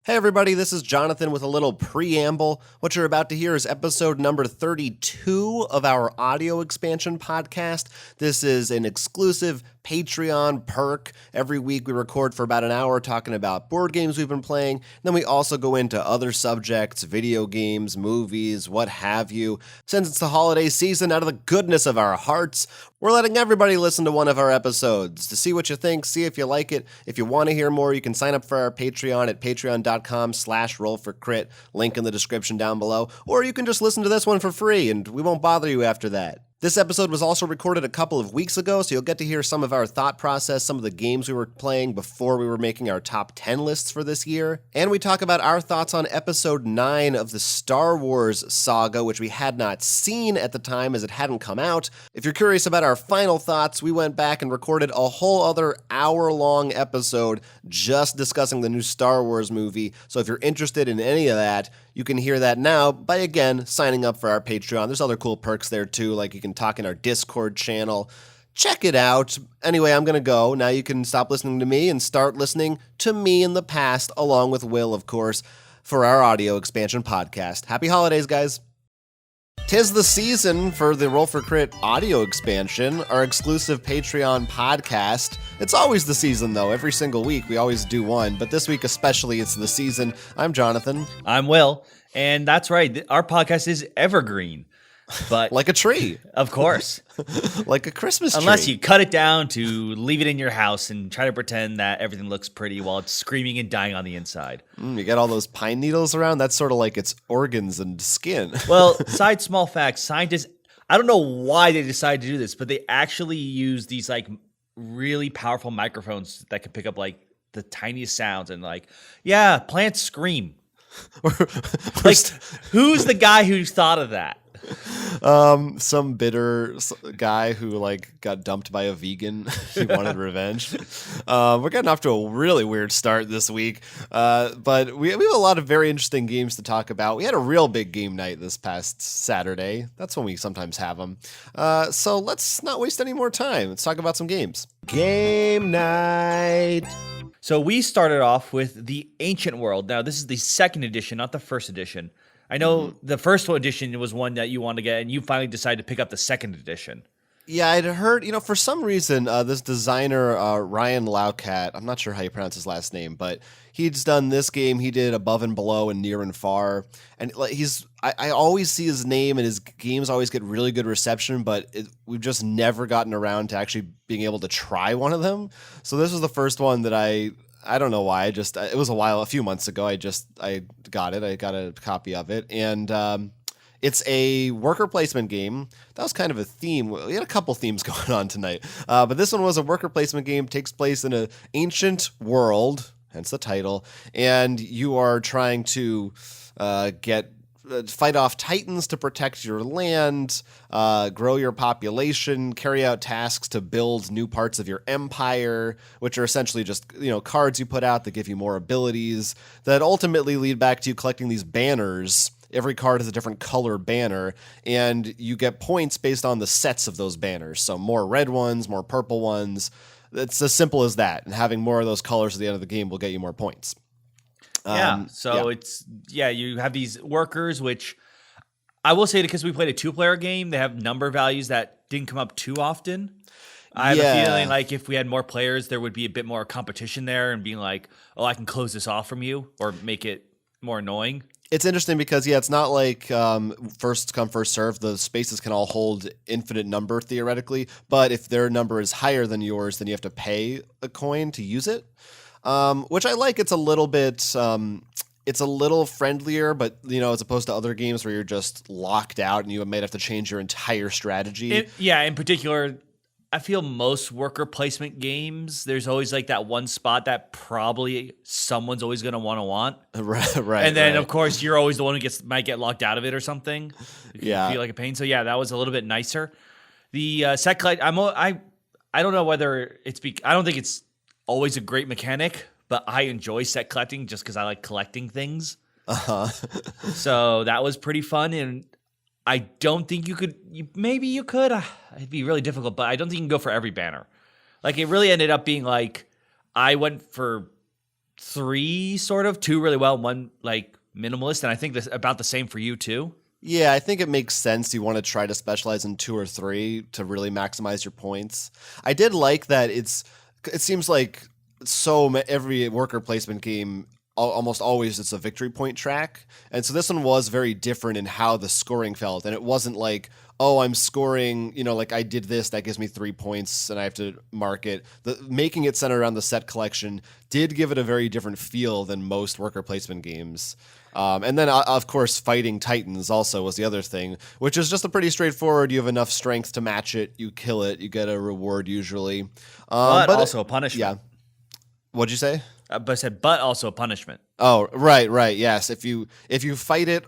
Hey everybody, this is Jonathan with a little preamble. What you're about to hear is episode number 32 of our audio expansion podcast. This is an exclusive Patreon perk. Every week we record for about an hour talking about board games we've been playing. Then we also go into other subjects, video games, movies, what have you. Since it's the holiday season, out of the goodness of our hearts, we're letting everybody listen to one of our episodes to see what you think, see if you like it. If you want to hear more, you can sign up for our Patreon at patreon.com/rollforcrit, link in the description down below, or you can just listen to this one for free and we won't bother you after that. This episode was also recorded a couple of weeks ago, so you'll get to hear some of our thought process, some of the games we were playing before we were making our top 10 lists for this year. And we talk about our thoughts on episode 9 of the Star Wars saga, which we had not seen at the time as it hadn't come out. If you're curious about our final thoughts, we went back and recorded a whole other hour-long episode just discussing the new Star Wars movie. So if you're interested in any of that, you can hear that now by, again, signing up for our Patreon. There's other cool perks there, too, like you can talk in our Discord channel. Check it out. Anyway, I'm going to go. Now you can stop listening to me and start listening to me in the past, along with Will, of course, for our audio expansion podcast. Happy holidays, guys. 'Tis the season for the Roll for Crit audio expansion, our exclusive Patreon podcast. It's always the season, though. Every single week, we always do one. But this week especially, it's the season. I'm Jonathan. I'm Will. And that's right. Our podcast is evergreen. But like a tree. Of course. Like a Christmas tree. Unless you cut it down to leave it in your house and try to pretend that everything looks pretty while it's screaming and dying on the inside. You got all those pine needles around? That's sort of like its organs and skin. Well, small fact, scientists, I don't know why they decided to do this, but they actually use these like really powerful microphones that can pick up like the tiniest sounds and like, yeah, plants scream. Like, who's the guy who thought of that? Some bitter guy who like got dumped by a vegan. He wanted revenge. We're getting off to a really weird start this week, but we have a lot of very interesting games to talk about. We had a real big game night this past Saturday. That's when we sometimes have them. So let's not waste any more time. Let's talk about some games. Game night. So we started off with the Ancient World. Now, this is the second edition, not the first edition. I know the first edition was one that you wanted to get, and you finally decided to pick up the second edition. Yeah, I'd heard, for some reason, this designer, Ryan Laukat, I'm not sure how you pronounce his last name, but he's done this game. He did Above and Below and Near and Far. And I always see his name, and his games always get really good reception, but we've just never gotten around to actually being able to try one of them. So this was the first one that I don't know why. It was a few months ago. I got it. I got a copy of it. And it's a worker placement game. That was kind of a theme. We had a couple themes going on tonight. But this one was a worker placement game. Takes place in an ancient world, hence the title. And you are trying to fight off titans to protect your land, grow your population, carry out tasks to build new parts of your empire, which are essentially just cards you put out that give you more abilities that ultimately lead back to you collecting these banners. Every card has a different colored banner, and you get points based on the sets of those banners. So more red ones, more purple ones. It's as simple as that, and having more of those colors at the end of the game will get you more points. You have these workers, which I will say, because we played a 2-player game, they have number values that didn't come up too often. I have a feeling like if we had more players, there would be a bit more competition there and being like, oh, I can close this off from you or make it more annoying. It's interesting because, it's not like first come, first serve. The spaces can all hold infinite number theoretically, but if their number is higher than yours, then you have to pay a coin to use it. Which I like. It's a little bit, it's a little friendlier, but as opposed to other games where you're just locked out and you might have to change your entire strategy. In particular, I feel most worker placement games, there's always like that one spot that probably someone's always going to want. Right. And then, of course, you're always the one who might get locked out of it or something. You feel like a pain. So, yeah, that was a little bit nicer. The set collect, I don't know whether I don't think it's always a great mechanic, but I enjoy set collecting just because I like collecting things. So that was pretty fun, and I don't think you could. Maybe you could. It'd be really difficult, but I don't think you can go for every banner. Like, it really ended up being like I went for 3 sort of, 2 really well, 1 like minimalist, and I think that's about the same for you too. Yeah, I think it makes sense. You want to try to specialize in 2 or 3 to really maximize your points. I did like that it seems like every worker placement game almost always it's a victory point track. And so this one was very different in how the scoring felt. And it wasn't like, oh, I'm scoring, like I did this, that gives me 3 points and I have to mark it. Making it center around the set collection did give it a very different feel than most worker placement games. And then, of course, fighting Titans also was the other thing, which is just a pretty straightforward. You have enough strength to match it. You kill it. You get a reward usually. But also a punishment. Yeah. What'd you say? But I said, but also a punishment. Oh, right. Yes. If you fight it,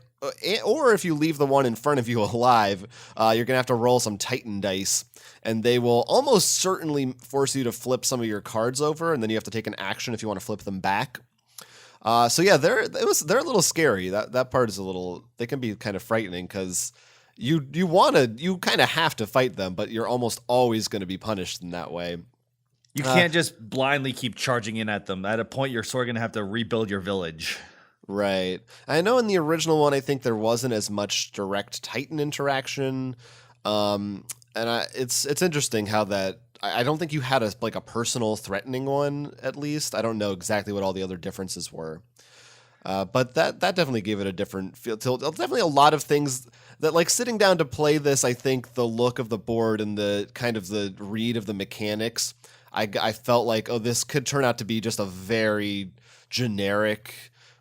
or if you leave the one in front of you alive, you're going to have to roll some Titan dice, and they will almost certainly force you to flip some of your cards over, and then you have to take an action if you want to flip them back. So yeah, they're a little scary. That part is they can be kind of frightening because you kind of have to fight them, but you're almost always going to be punished in that way. You can't just blindly keep charging in at them. At a point, you're sort of going to have to rebuild your village. Right. I know in the original one, I think there wasn't as much direct Titan interaction. It's interesting how that. I don't think you had a personal threatening one, at least. I don't know exactly what all the other differences were. But that definitely gave it a different feel. Definitely a lot of things that, sitting down to play this, I think the look of the board and the kind of the read of the mechanics, I felt like, oh, this could turn out to be just a very generic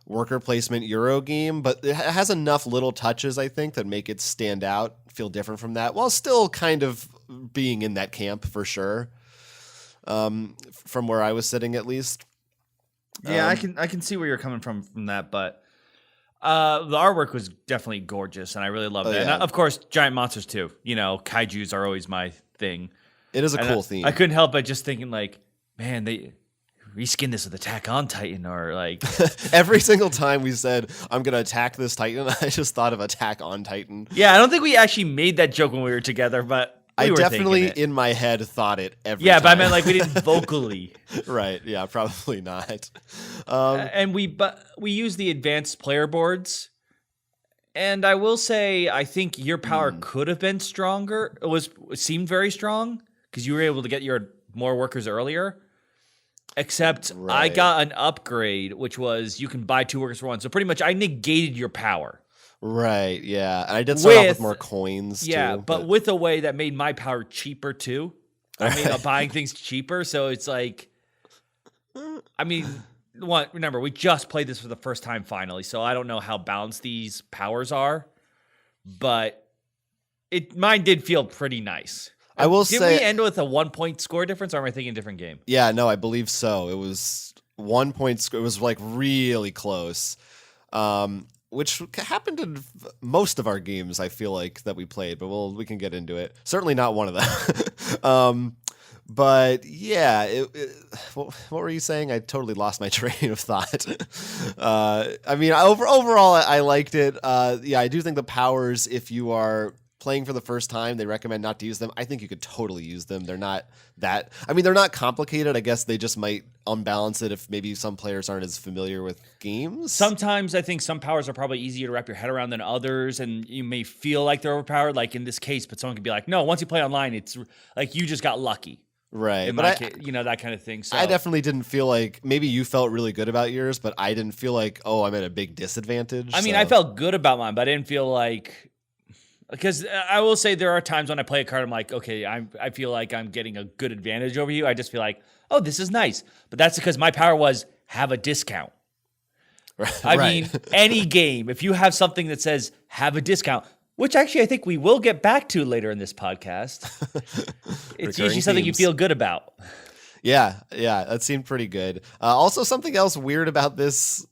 worker placement Euro game, but it has enough little touches, I think, that make it stand out, feel different from that, while still kind of being in that camp for sure. From where I was sitting, at least. Yeah, I can see where you're coming from that, but the artwork was definitely gorgeous, and I really loved it. Yeah. And of course, giant monsters too. Kaijus are always my thing. It is a cool theme. I couldn't help but just thinking, man, they reskin this with Attack on Titan, or every single time we said I'm gonna attack this Titan, I just thought of Attack on Titan. Yeah, I don't think we actually made that joke when we were together, but I definitely in my head thought it every time. Yeah, but I meant we didn't vocally. Right. Yeah, probably not. And we use the advanced player boards. And I will say, I think your power could have been stronger. It seemed very strong because you were able to get your more workers earlier. Except I got an upgrade, which was you can buy 2 workers for 1. So pretty much I negated your power. Right, yeah. And I did start off with more coins, yeah, too. but with a way that made my power cheaper, too. I made buying things cheaper, so it's remember, we just played this for the first time finally, so I don't know how balanced these powers are, but mine did feel pretty nice. I will say... Did we end with a 1-point score difference, or am I thinking a different game? Yeah, no, I believe so. It was 1 point score. It was really close. Which happened in most of our games, I feel like, that we played, but we can get into it. Certainly not one of them. But yeah, what were you saying? I totally lost my train of thought. Overall, I liked it. Yeah, I do think the powers, if you are playing for the first time, they recommend not to use them. I think you could totally use them. They're not they're not complicated. I guess they just might unbalance it if maybe some players aren't as familiar with games. Sometimes I think some powers are probably easier to wrap your head around than others, and you may feel like they're overpowered, like in this case, but someone could be like, no, once you play online, it's like you just got lucky. Right. But that kind of thing. So I definitely didn't feel like, maybe you felt really good about yours, but I didn't feel like, oh, I'm at a big disadvantage. I felt good about mine, but I didn't feel like... Because I will say there are times when I play a card, I'm like, okay, I feel like I'm getting a good advantage over you. I just feel like, oh, this is nice. But that's because my power was have a discount. I mean, any game, if you have something that says have a discount, which actually I think we will get back to later in this podcast, it's usually something you feel good about. Yeah, that seemed pretty good. Also, something else weird about this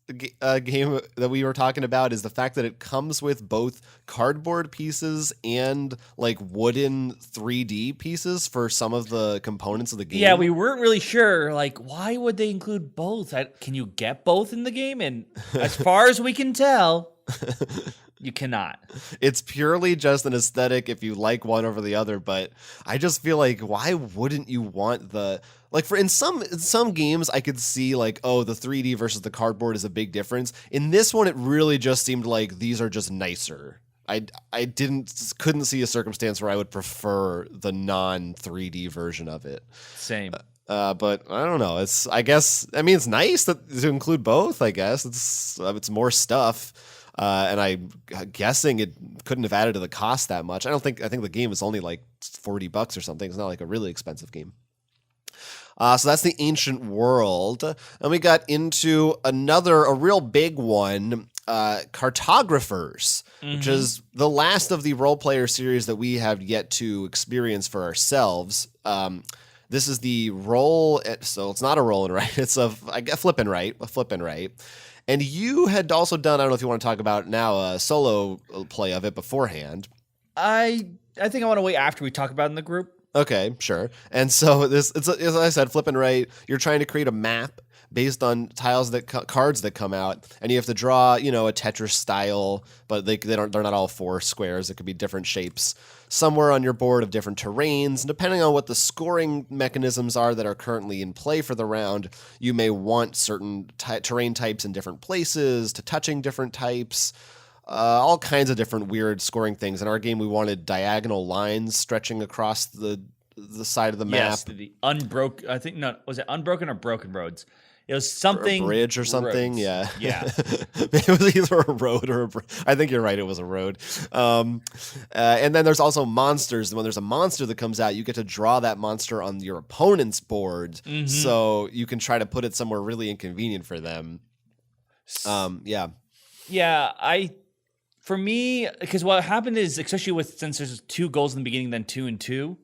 game that we were talking about is the fact that it comes with both cardboard pieces and wooden 3D pieces for some of the components of the game. Yeah, we weren't really sure. Why would they include both? Can you get both in the game? And as far as we can tell, You cannot. It's purely just an aesthetic if you like one over the other, but I just feel like why wouldn't you want the like for in some games I could see like, oh, the 3D versus the cardboard is a big difference. In this one it really just seemed like these are just nicer. I couldn't see a circumstance where I would prefer the non 3D version of it. Same. But I don't know. It's nice to include both. I guess it's more stuff. And I'm guessing it couldn't have added to the cost that much. I think the game is only like $40 or something. It's not like a really expensive game. So that's the Ancient World. And we got into a real big one, Cartographers, which is the last of the role player series that we have yet to experience for ourselves. This is the roll, so it's not a roll and write. It's a flip and write. And you had also done, I don't know if you want to talk about now, a solo play of it beforehand. I think I want to wait after we talk about it in the group. Okay, sure. And so it's as I said, flip and write. You're trying to create a map based on cards that come out, and you have to draw, a Tetris style, but they're not all four squares. It could be different shapes somewhere on your board of different terrains. And depending on what the scoring mechanisms are that are currently in play for the round, you may want certain terrain types in different places to touching different types. All kinds of different weird scoring things. In our game, we wanted diagonal lines stretching across the side of the map. Yes, the unbroken. I think was it unbroken or broken roads? It was something a bridge or something. Roads. Yeah. It was either a road or I think you're right. It was a road. And then there's also monsters. When there's a monster that comes out, you get to draw that monster on your opponent's board, so you can try to put it somewhere really inconvenient for them. For me, because what happened is, especially since there's 2 goals in the beginning, then 2 and 2,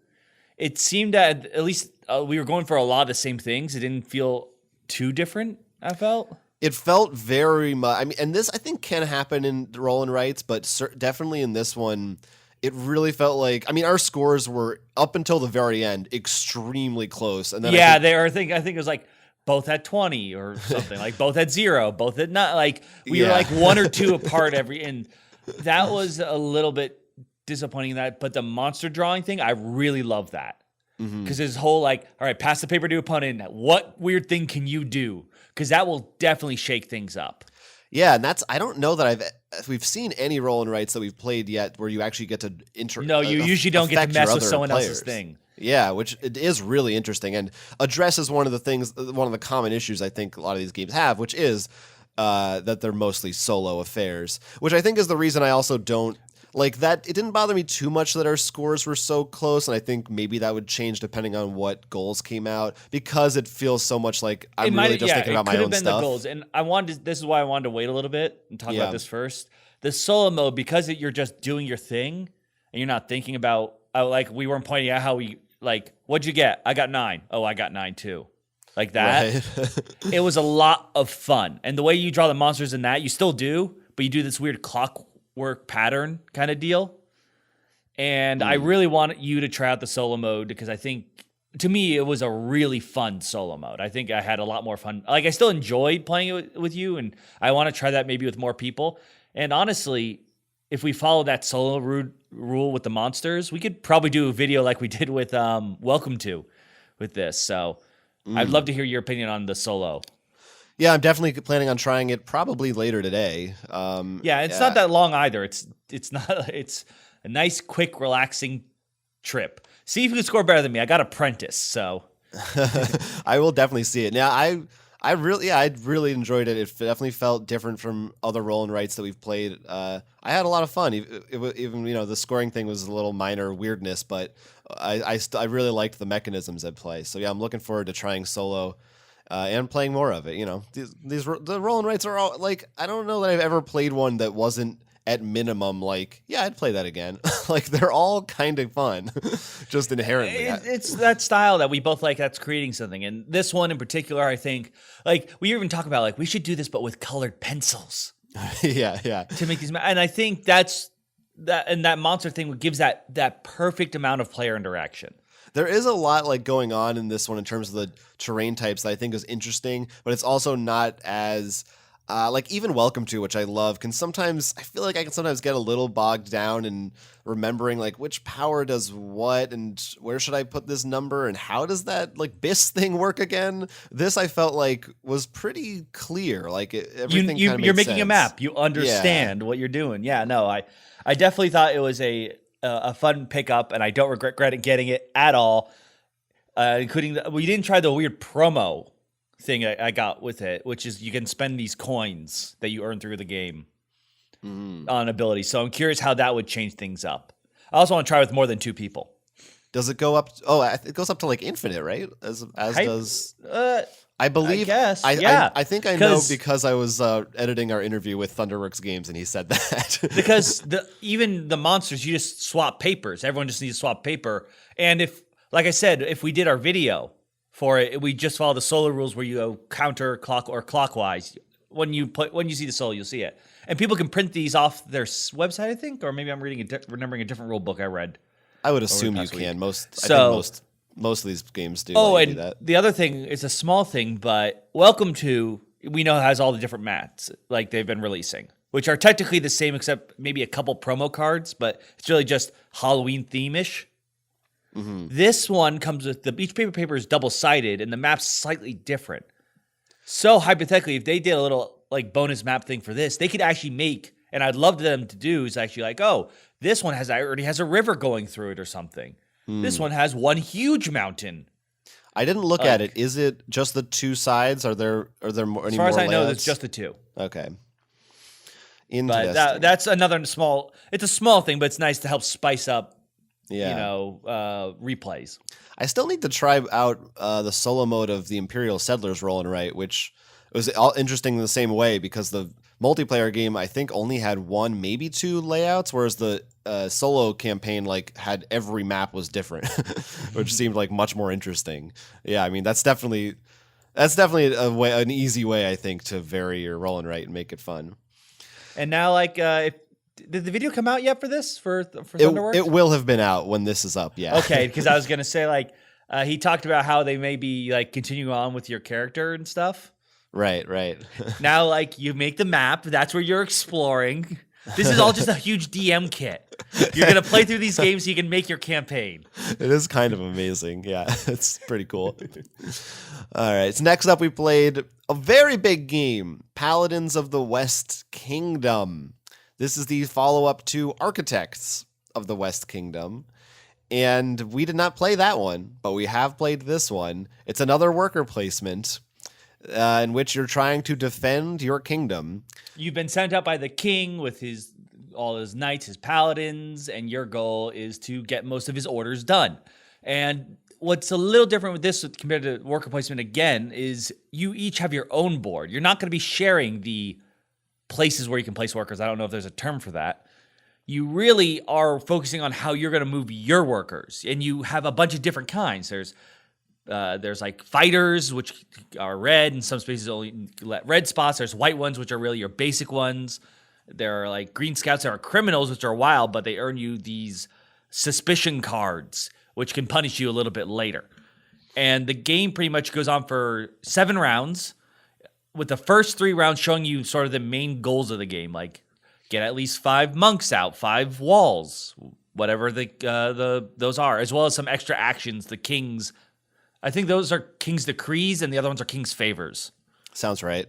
it seemed that at least we were going for a lot of the same things. It didn't feel too different, I felt. It felt very much, and this I think can happen in roll and writes, but definitely in this one, it really felt like, our scores were, up until the very end, extremely close. And then I think it was like, both had 20 or something, like both had 0, both had not, like we were like 1 or 2 apart and that was a little bit disappointing but the monster drawing thing, I really love that. Because his whole like, all right, pass the paper to opponent. What weird thing can you do? Because that will definitely shake things up. Yeah, and I don't know that we've seen any roll and writes that we've played yet where you actually get to No, you usually don't get to mess with someone else's thing. Yeah, which it is really interesting and addresses one of the common issues I think a lot of these games have, which is that they're mostly solo affairs, which I think is the reason I also don't like that. It didn't bother me too much that our scores were so close, and I think maybe that would change depending on what goals came out, because it feels so much like I'm really just thinking about my own stuff. It could have been the goals, and this is why I wanted to wait a little bit and talk about this first. The solo mode, because you're just doing your thing and you're not thinking about like we weren't pointing out how we like, what'd you get? I got 9. Oh, I got 9 too. Like that. Right. It was a lot of fun. And the way you draw the monsters in that, you still do, but you do this weird clockwork pattern kind of deal. And I really want you to try out the solo mode, because I think, to me, it was a really fun solo mode. I think I had a lot more fun. Like, I still enjoyed playing it with you, and I want to try that maybe with more people. And honestly, if we follow that solo rule with the monsters, we could probably do a video like we did with Welcome to with this. So I'd love to hear your opinion on the solo. Yeah, I'm definitely planning on trying it probably later today. It's not that long either. It's a nice, quick, relaxing trip. See if you can score better than me. I got Apprentice, so I will definitely see it. Now, I really enjoyed it. It definitely felt different from other roll and writes that we've played. I had a lot of fun. Even the scoring thing was a little minor weirdness, but I really liked the mechanisms at play. So yeah, I'm looking forward to trying solo and playing more of it. The roll and writes are all like, I don't know that I've ever played one that wasn't at minimum like, yeah, I'd play that again. Like, they're all kind of fun, just inherently. It's that style that we both like that's creating something. And this one in particular, I think, like, we even talk about, like, we should do this, but with colored pencils. Yeah. To make these, and I think that's that, and that monster thing gives that perfect amount of player interaction. There is a lot like going on in this one in terms of the terrain types that I think is interesting, but it's also not as Like even Welcome To, which I love, I feel like I can sometimes get a little bogged down in remembering like which power does what and where should I put this number and how does that like BIS thing work again? This I felt like was pretty clear. Like everything you're making sense. A map. You understand what you're doing. Yeah, no, I definitely thought it was a fun pickup, and I don't regret getting it at all. Including we didn't try the weird promo thing I got with it, which is you can spend these coins that you earn through the game on abilities. So I'm curious how that would change things up. I also want to try with more than 2 people. Does it go up? It goes up to like infinite, right? As does. I believe. I guess. I think I know because I was editing our interview with Thunderworks Games, and he said that. Because even the monsters, you just swap papers. Everyone just needs to swap paper. And like I said, if we did our video for it, we just follow the solo rules where you go clockwise. When you see the solo, you'll see it. And people can print these off their website, I think, or maybe I'm remembering a different rule book I read. I would assume you can. I think most of these games do. Oh, and do that. The other thing is a small thing, but Welcome To, we know has all the different mats like they've been releasing, which are technically the same except maybe a couple promo cards, but it's really just Halloween theme-ish. Mm-hmm. This one comes with each paper is double-sided, and the map's slightly different. So hypothetically, if they did a little like bonus map thing for this, they could actually make, and I'd love them to do, is actually like, oh, this one already has a river going through it or something. This one has one huge mountain. I didn't look at it. Is it just the 2 sides? Are there more? As far as I know, layouts? it's just the 2. Okay. But that's another small. It's a small thing, but it's nice to help spice up. Replays. I still need to try out the solo mode of the Imperial Settlers Roll and Write, which was all interesting in the same way because the multiplayer game I think only had 1, maybe 2 layouts, whereas the solo campaign like had every map was different, which seemed like much more interesting. Yeah, I mean that's definitely an easy way I think to vary your roll and write and make it fun. And now, did the video come out yet for this for Thunderworks? It will have been out when this is up. Yeah. Okay, because I was gonna say he talked about how they may be continuing on with your character and stuff. Right. Now, you make the map. That's where you're exploring. This is all just a huge DM kit. You're going to play through these games so you can make your campaign. It is kind of amazing. Yeah, it's pretty cool. All right. So next up, we played a very big game, Paladins of the West Kingdom. This is the follow-up to Architects of the West Kingdom. And we did not play that one, but we have played this one. It's another worker placement in which you're trying to defend your kingdom. You've been sent out by the king with all his knights, his paladins, and your goal is to get most of his orders done. And what's a little different with this compared to worker placement again is you each have your own board. You're not going to be sharing the places where you can place workers. I don't know if there's a term for that. You really are focusing on how you're going to move your workers, and you have a bunch of different kinds. There's fighters, which are red, in some spaces only let red spots. There's white ones, which are really your basic ones. There are green scouts that are criminals, which are wild, but they earn you these suspicion cards, which can punish you a little bit later. And the game pretty much goes on for 7 rounds, with the first 3 rounds showing you sort of the main goals of the game, get at least 5 monks out, 5 walls, whatever those are, as well as some extra actions. The king's, I think those are king's decrees, and the other ones are king's favors. Sounds right.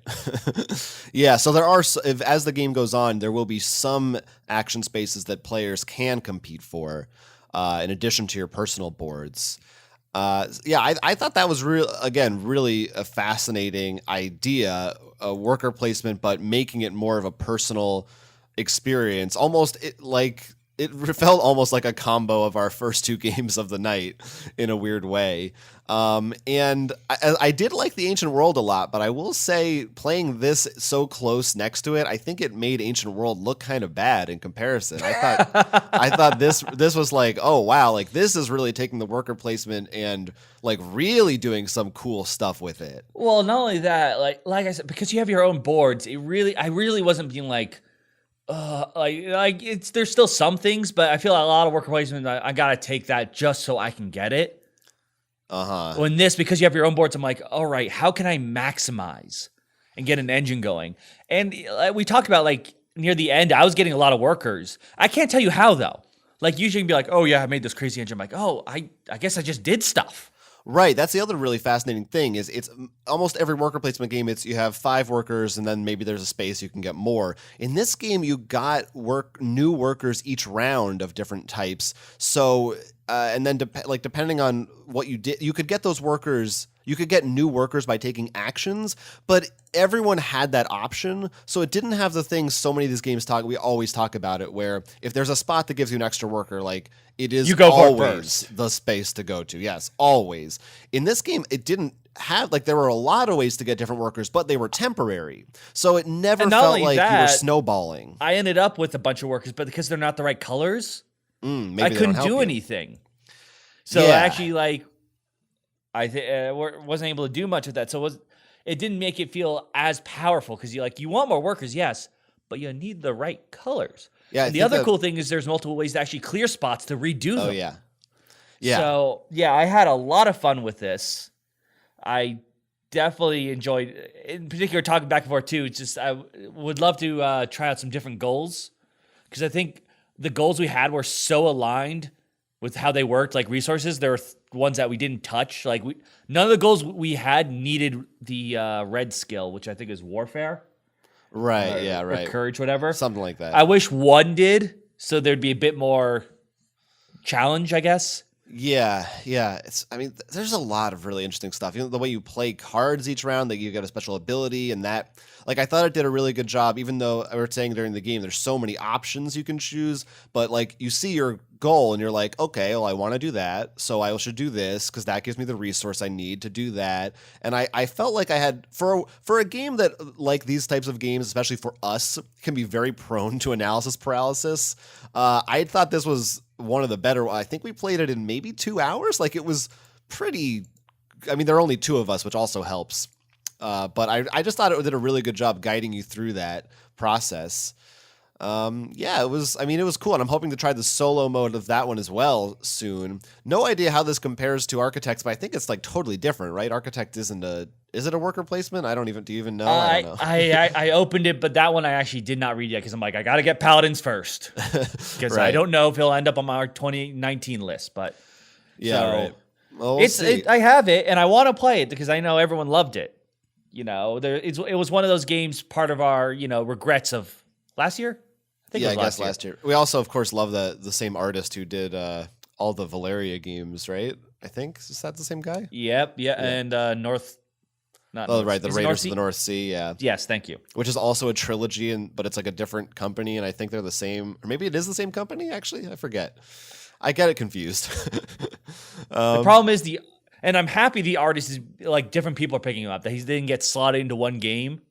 Yeah, so there are, as the game goes on, there will be some action spaces that players can compete for, in addition to your personal boards. I thought that was really a fascinating idea, a worker placement, but making it more of a personal experience. It felt almost like a combo of our first 2 games of the night in a weird way. And I did like the Ancient World a lot, but I will say playing this so close next to it, I think it made Ancient World look kind of bad in comparison. I thought this was oh wow, this is really taking the worker placement and really doing some cool stuff with it. Well, not only that, like I said, because you have your own boards, I really wasn't being there's still some things, but I feel a lot of worker placement, I gotta take that just so I can get it. Uh-huh. When this, because you have your own boards, I'm all right, how can I maximize? and get an engine going. And we talked about like near the end, I was getting a lot of workers. I can't tell you how though. Like usually you can be like, oh yeah, I made this crazy engine. I'm like, oh, I guess I just did stuff. Right. That's the other really fascinating thing is it's almost every worker placement game. It's you have 5 workers and then maybe there's a space you can get more. In this game, you got new workers each round of different types. So and then depending on what you did, you could get those workers. You could get new workers by taking actions, but everyone had that option. So it didn't have the thing so many of these games we always talk about it, where if there's a spot that gives you an extra worker, like it is always the space to go to. Yes, always. In this game, it didn't have, like, there were a lot of ways to get different workers, but they were temporary. So it never felt like you were snowballing. I ended up with a bunch of workers, but because they're not the right colors, I couldn't do anything. So actually, like, I wasn't able to do much with that. So it didn't make it feel as powerful because you want more workers, yes, but you need the right colors. Yeah. And the other cool thing is there's multiple ways to actually clear spots to redo them. Oh yeah. Yeah. So yeah, I had a lot of fun with this. I definitely enjoyed, in particular, talking back and forth too. It's just I would love to try out some different goals because I think the goals we had were so aligned with how they worked, like resources. There were ones that we didn't touch. Like none of the goals we had needed the red skill, which I think is warfare. Right. Yeah. Right. Or courage, whatever. Something like that. I wish one did, so there'd be a bit more challenge, I guess. Yeah. There's a lot of really interesting stuff. You know, the way you play cards each round, that you get a special ability, and that, like, I thought it did a really good job. Even though we were saying during the game, there's so many options you can choose, but like you see your goal and you're like, okay, well, I want to do that, so I should do this because that gives me the resource I need to do that. And I felt like I had for a game that, like these types of games, especially for us, can be very prone to analysis paralysis. I thought this was one of the better. I think we played it in maybe 2 hours. Like, it was pretty. I mean, there are only 2 of us, which also helps. But I just thought it did a really good job guiding you through that process. It was cool, and I'm hoping to try the solo mode of that one as well soon. No idea how this compares to Architects, but I think it's like totally different, right? Architect is it a worker placement? Do you even know? I don't know. I opened it, but that one I actually did not read yet because I'm like, I got to get Paladins first because right. I don't know if he'll end up on my 2019 list, but yeah, so right. Well, we'll see. I have it, and I want to play it because I know everyone loved it. You know, it was one of those games, part of our regrets of last year. I guess last year. We also, of course, love the same artist who did all the Valeria games, right? I think. Is that the same guy? Yep. Yeah. And North. Not North. Right. The Raiders of the North Sea. Yeah. Yes. Thank you. Which is also a trilogy, but it's like a different company, and I think they're the same. Or maybe it is the same company, actually. I forget. I get it confused. The problem is and I'm happy the artist is, like, different people are picking him up, that he didn't get slotted into one game.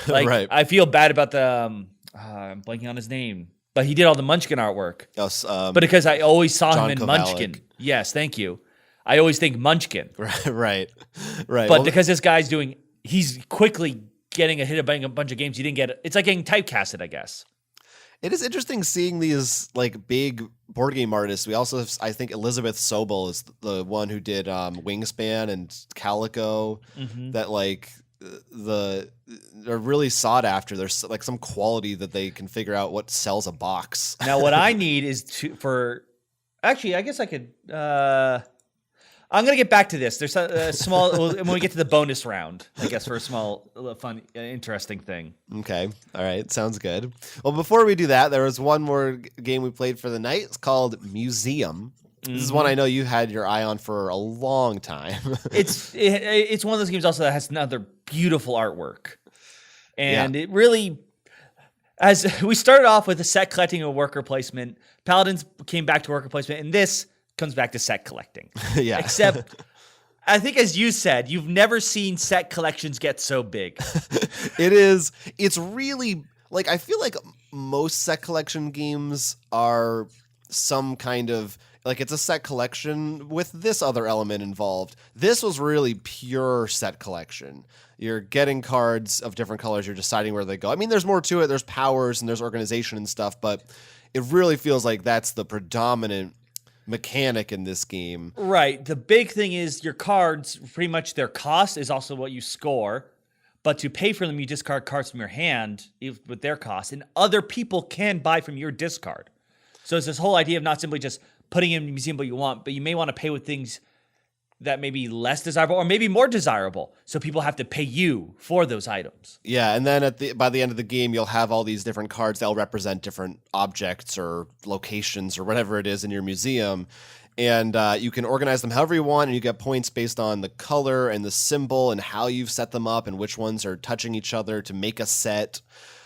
Like, right. I feel bad about the. I'm blanking on his name, but he did all the Munchkin artwork. Yes, but because I always saw John him in Kovalik. Munchkin. Yes, thank you. I always think Munchkin. Right. But because this guy's he's quickly getting a hit of a bunch of games. He didn't get it. It's like getting typecasted, I guess. It is interesting seeing these, like, big board game artists. We also have, I think Elizabeth Sobel is the one who did Wingspan and Calico. Mm-hmm. That, like, they're really sought after. There's like some quality that they can figure out what sells a box. Now, what I need is actually, I guess I could. I'm gonna get back to this. There's a small when we get to the bonus round, I guess, for a small, fun, interesting thing. Okay, all right, sounds good. Well, before we do that, there was one more game we played for the night. It's called Museum. This is one I know you had your eye on for a long time. It's one of those games also that has another beautiful artwork. And It really, as we started off with a set collecting and worker placement, Paladins came back to worker placement, and this comes back to set collecting. Yeah. Except, I think as you said, you've never seen set collections get so big. It's really, like, I feel like most set collection games are some kind of, like, it's a set collection with this other element involved. This was really pure set collection. You're getting cards of different colors. You're deciding where they go. I mean, there's more to it. There's powers and there's organization and stuff, but it really feels like that's the predominant mechanic in this game. Right. The big thing is your cards, pretty much their cost is also what you score, But to pay for them, you discard cards from your hand with their cost, and other people can buy from your discard. So it's this whole idea of not simply just putting in the museum what you want, but you may want to pay with things that may be less desirable or maybe more desirable. So people have to pay you for those items. Yeah, and then by the end of the game, you'll have all these different cards that'll represent different objects or locations or whatever it is in your museum. And you can organize them however you want, and you get points based on the color and the symbol and how you've set them up and which ones are touching each other to make a set.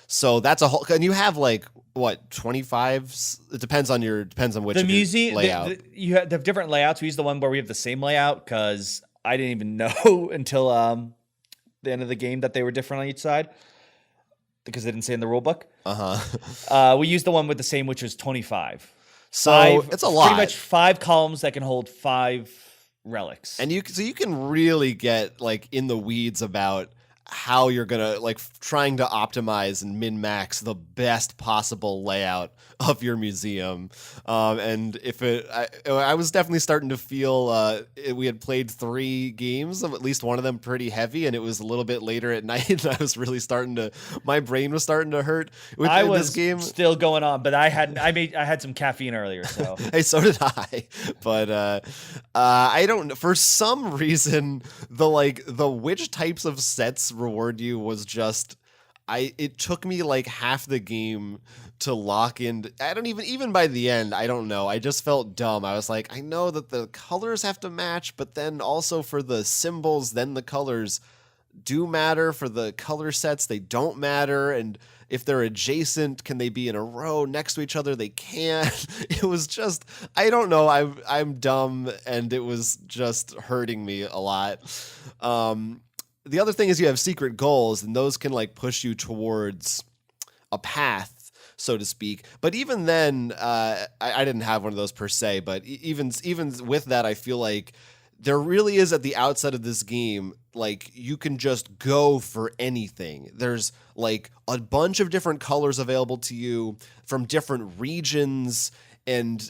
So that's a whole, and you have like what 25? It depends on which the museum layout. You have different layouts. We use the one where we have the same layout because I didn't even know until the end of the game that they were different on each side because they didn't say in the rule book. We used the one with the same, which was 25. So it's a lot. Pretty much 5 columns that can hold 5 relics. And you can really get like in the weeds about how you're gonna like trying to optimize and min-max the best possible layout of your museum. And I was definitely starting to feel we had played 3 games, at least one of them pretty heavy, and it was a little bit later at night. And I was really my brain was starting to hurt with this game. Still going on, but I had some caffeine earlier, so hey, so did I. But I don't. For some reason, the which types of sets reward you was just. It took me like half the game to lock in. I don't even by the end, I don't know. I just felt dumb. I was like, I know that the colors have to match, but then also for the symbols, then the colors do matter. For the color sets, they don't matter. And if they're adjacent, can they be in a row next to each other? They can't. It was just, I don't know. I'm dumb, and it was just hurting me a lot. The other thing is you have secret goals, and those can like push you towards a path, so to speak. But even then, I didn't have one of those per se. But even with that, I feel like there really is at the outset of this game, like you can just go for anything. There's like a bunch of different colors available to you from different regions. And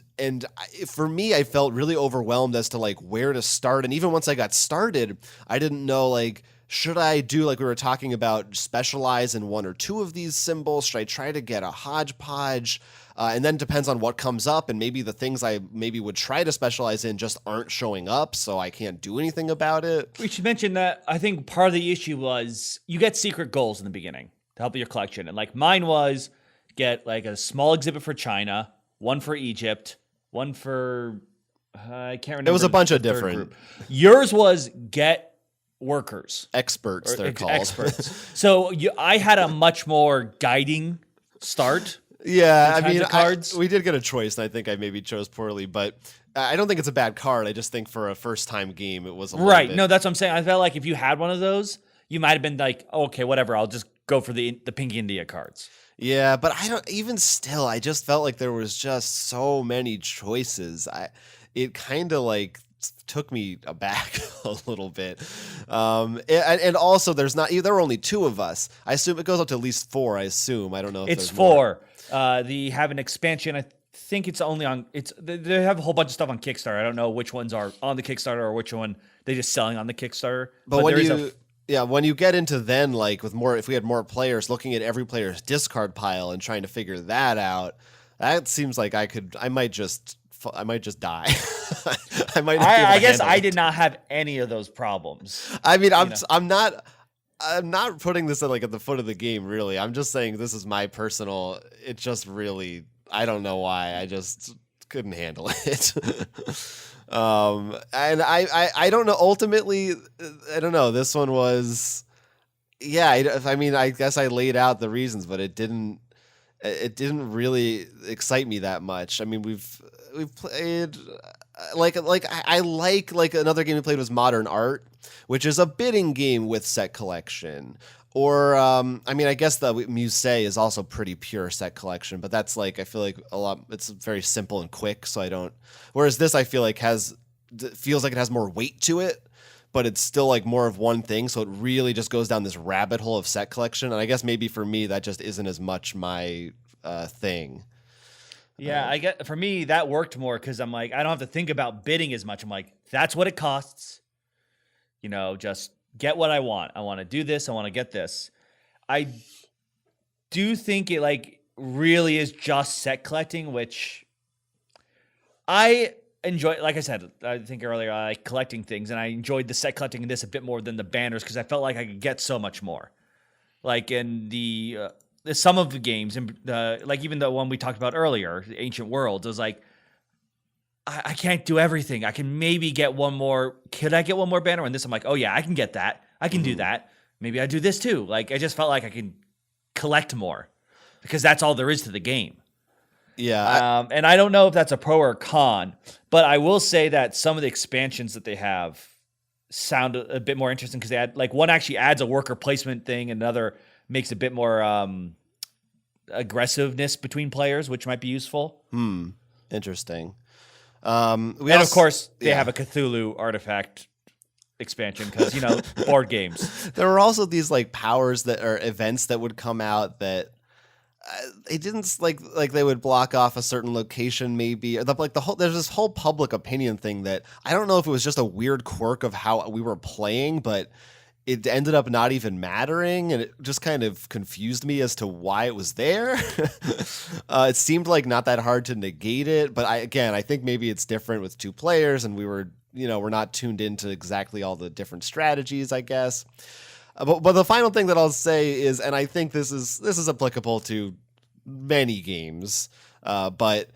for me, I felt really overwhelmed as to like where to start. And even once I got started, I didn't know like, should I do, like we were talking about, specialize in 1 or 2 of these symbols? Should I try to get a hodgepodge? And then depends on what comes up, and maybe the things I maybe would try to specialize in just aren't showing up, so I can't do anything about it. We should mention that I think part of the issue was you get secret goals in the beginning to help with your collection. And like mine was get like a small exhibit for China, 1 for Egypt, 1 for, I can't remember. It was a bunch of different. Group. Yours was get workers. Experts, they're called. Experts. So I had a much more guiding start. Yeah, I mean, we did get a choice, and I think I maybe chose poorly, but I don't think it's a bad card. I just think for a first-time game, it was a little bit... No, that's what I'm saying. I felt like if you had one of those, you might have been like, oh, okay, whatever, I'll just go for the Pink India cards. Yeah, but even still, I just felt like there was just so many choices. It kind of like took me aback a little bit. And also there were only 2 of us. I assume it goes up to at least 4, I assume. I don't know if it's there's 4. They have an expansion. I think it's only on they have a whole bunch of stuff on Kickstarter. I don't know which ones are on the Kickstarter or which one they're just selling on the Kickstarter. But when you get into then, like with more, if we had more players, looking at every player's discard pile and trying to figure that out, that seems like I might just die. I guess I did not have any of those problems. I mean, I'm not putting this at the foot of the game, really. I'm just saying this is my personal. It just really, I don't know why. I just couldn't handle it. And I don't know. Ultimately, I don't know. This one was, yeah. I mean, I guess I laid out the reasons, but it didn't really excite me that much. I mean, we've played I like another game we played was Modern Art, which is a bidding game with set collection. Or I mean, I guess the Musée is also pretty pure set collection, but that's like, I feel like it's very simple and quick, so I don't. Whereas this, I feel like feels like it has more weight to it, but it's still like more of one thing, so it really just goes down this rabbit hole of set collection. And I guess maybe for me that just isn't as much my thing. Yeah, I get, for me that worked more because I'm like, I don't have to think about bidding as much. I'm like, that's what it costs. Just get what I want. I want to do this. I want to get this. I do think it like really is just set collecting, which I enjoy. Like I said, I think earlier, I like collecting things, and I enjoyed the set collecting in this a bit more than the banners because I felt like I could get so much more. Like in the some of the games, and like even the one we talked about earlier, the Ancient Worlds, was like I can't do everything. I can maybe get one more. Could I get one more banner? And this, I'm like, oh yeah, I can get that. I can do that. Maybe I do this too. Like I just felt like I can collect more because that's all there is to the game. Yeah. And I don't know if that's a pro or a con, but I will say that some of the expansions that they have sound a bit more interesting because they add, like, one actually adds a worker placement thing, and another makes a bit more aggressiveness between players, which might be useful. Interesting. Of course, they have a Cthulhu artifact expansion because, board games. There were also these like powers that are events that would come out that they didn't like they would block off a certain location maybe, or there's this whole public opinion thing that I don't know if it was just a weird quirk of how we were playing, but it ended up not even mattering, and it just kind of confused me as to why it was there. It seemed like not that hard to negate it, but I think maybe it's different with two players, and we're not tuned into exactly all the different strategies, I guess. But the final thing that I'll say is, and I think this is applicable to many games, but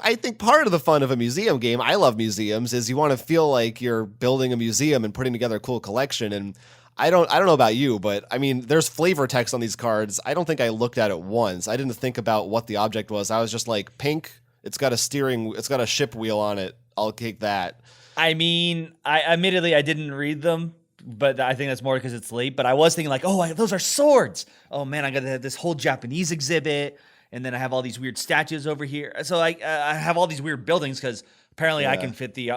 I think part of the fun of a museum game, I love museums, is you want to feel like you're building a museum and putting together a cool collection. And I don't know about you, but I mean, there's flavor text on these cards. I don't think I looked at it once. I didn't think about what the object was. I was just like, pink, it's got a ship wheel on it. I'll take that. I mean, admittedly, I didn't read them, but I think that's more because it's late. But I was thinking like, those are swords. Oh man, I got to have this whole Japanese exhibit, and then I have all these weird statues over here. So I have all these weird buildings because apparently I can fit the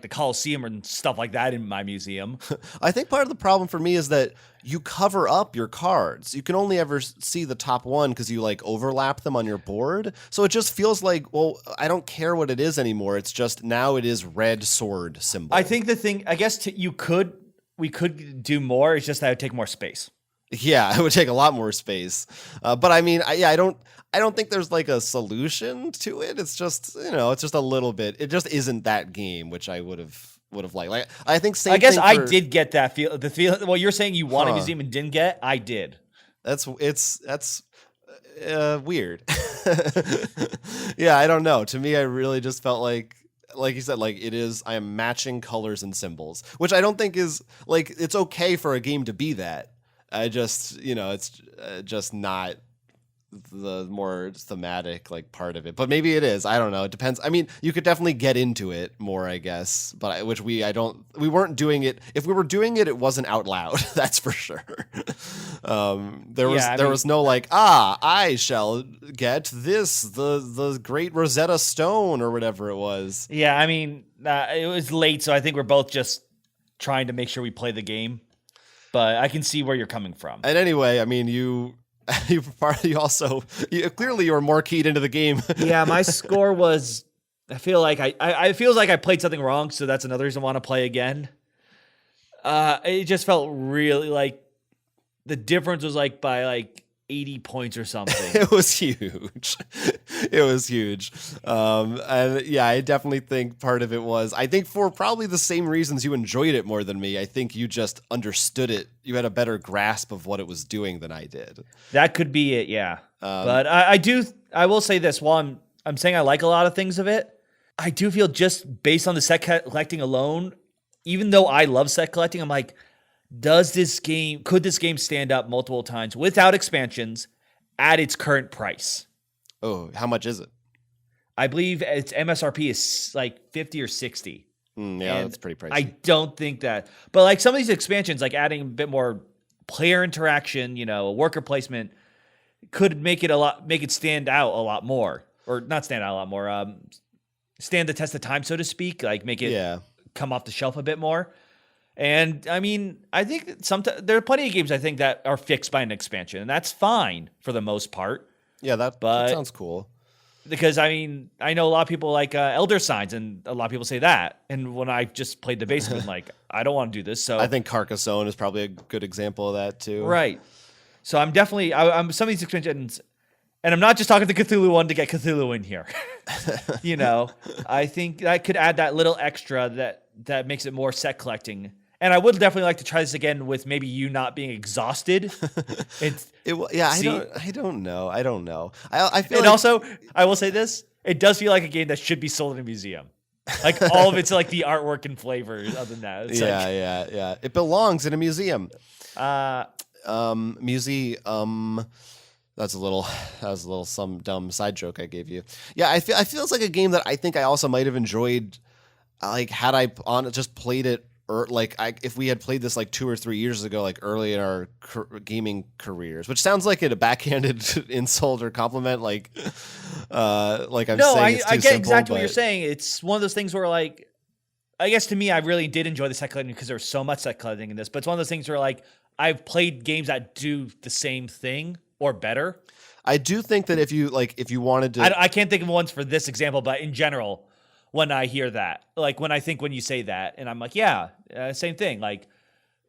Colosseum and stuff like that in my museum. I think part of the problem for me is that you cover up your cards. You can only ever see the top one because you like overlap them on your board. So it just feels like, well, I don't care what it is anymore. It's just now it is red sword symbol. I think the thing, I guess we could do more. It's just that it would take more space. Yeah, it would take a lot more space. But I mean, I don't think there's like a solution to it. It's just, it's just a little bit. It just isn't that game, which I would have liked. Like, I think same. I guess thing I did get that feel. The feel. Well, you're saying you want a museum and didn't get. I did. That's weird. Yeah, I don't know. To me, I really just felt like you said, like it is. I am matching colors and symbols, which I don't think is like it's okay for a game to be that. I just, it's just not the more thematic like part of it, but maybe it is. I don't know. It depends. I mean, you could definitely get into it more, I guess, but we weren't doing it. If we were doing it, it wasn't out loud. That's for sure. There was no like, I shall get the great Rosetta Stone or whatever it was. Yeah. I mean, it was late. So I think we're both just trying to make sure we play the game. But I can see where you're coming from. And anyway, I mean, you clearly you were more keyed into the game. Yeah, my score was. I feel like I feels like I played something wrong, so that's another reason I want to play again. It just felt really like the difference was like by like 80 points or something. It was huge. It was huge. And yeah, I definitely think part of it was, I think for probably the same reasons you enjoyed it more than me. I think you just understood it. You had a better grasp of what it was doing than I did. That could be it. Yeah. But I will say this, while I'm saying I like a lot of things of it, I do feel just based on the set collecting alone, even though I love set collecting, I'm like, could this game stand up multiple times without expansions at its current price? Oh, how much is it? I believe its MSRP is like 50 or 60. That's pretty pricey. I don't think that, but like some of these expansions, like adding a bit more player interaction, a worker placement could make it stand out a lot more, or not stand out a lot more, stand the test of time, so to speak, like make it come off the shelf a bit more. And I mean, I think there are plenty of games I think that are fixed by an expansion, and that's fine for the most part. Yeah, that sounds cool. Because I mean, I know a lot of people like Elder Signs, and a lot of people say that. And when I just played the basic, I'm like, I don't want to do this. So I think Carcassonne is probably a good example of that too. Right. So I'm definitely I'm some of these expansions, and I'm not just talking the Cthulhu one to get Cthulhu in here. I think that could add that little extra that makes it more set collecting. And I would definitely like to try this again with maybe you not being exhausted. I don't know. I feel. And also, I will say this: it does feel like a game that should be sold in a museum. Like all of it's like the artwork and flavors. Other than that, it's yeah. It belongs in a museum. Museum. That was a little some dumb side joke I gave you. Yeah, I feel it's like a game that I think I also might have enjoyed. Like had I just played it. Or if we had played this like 2 or 3 years ago, like early in our gaming careers, which sounds like a backhanded insult or compliment, like I'm saying it's too I get simple, exactly what you're saying. It's one of those things where like, I guess to me, I really did enjoy the set collecting because there's so much set collecting in this. But it's one of those things where like I've played games that do the same thing or better. I do think that if you wanted to, I can't think of ones for this example, but in general. When I hear that, like when you say that, and I'm like, yeah, same thing. Like,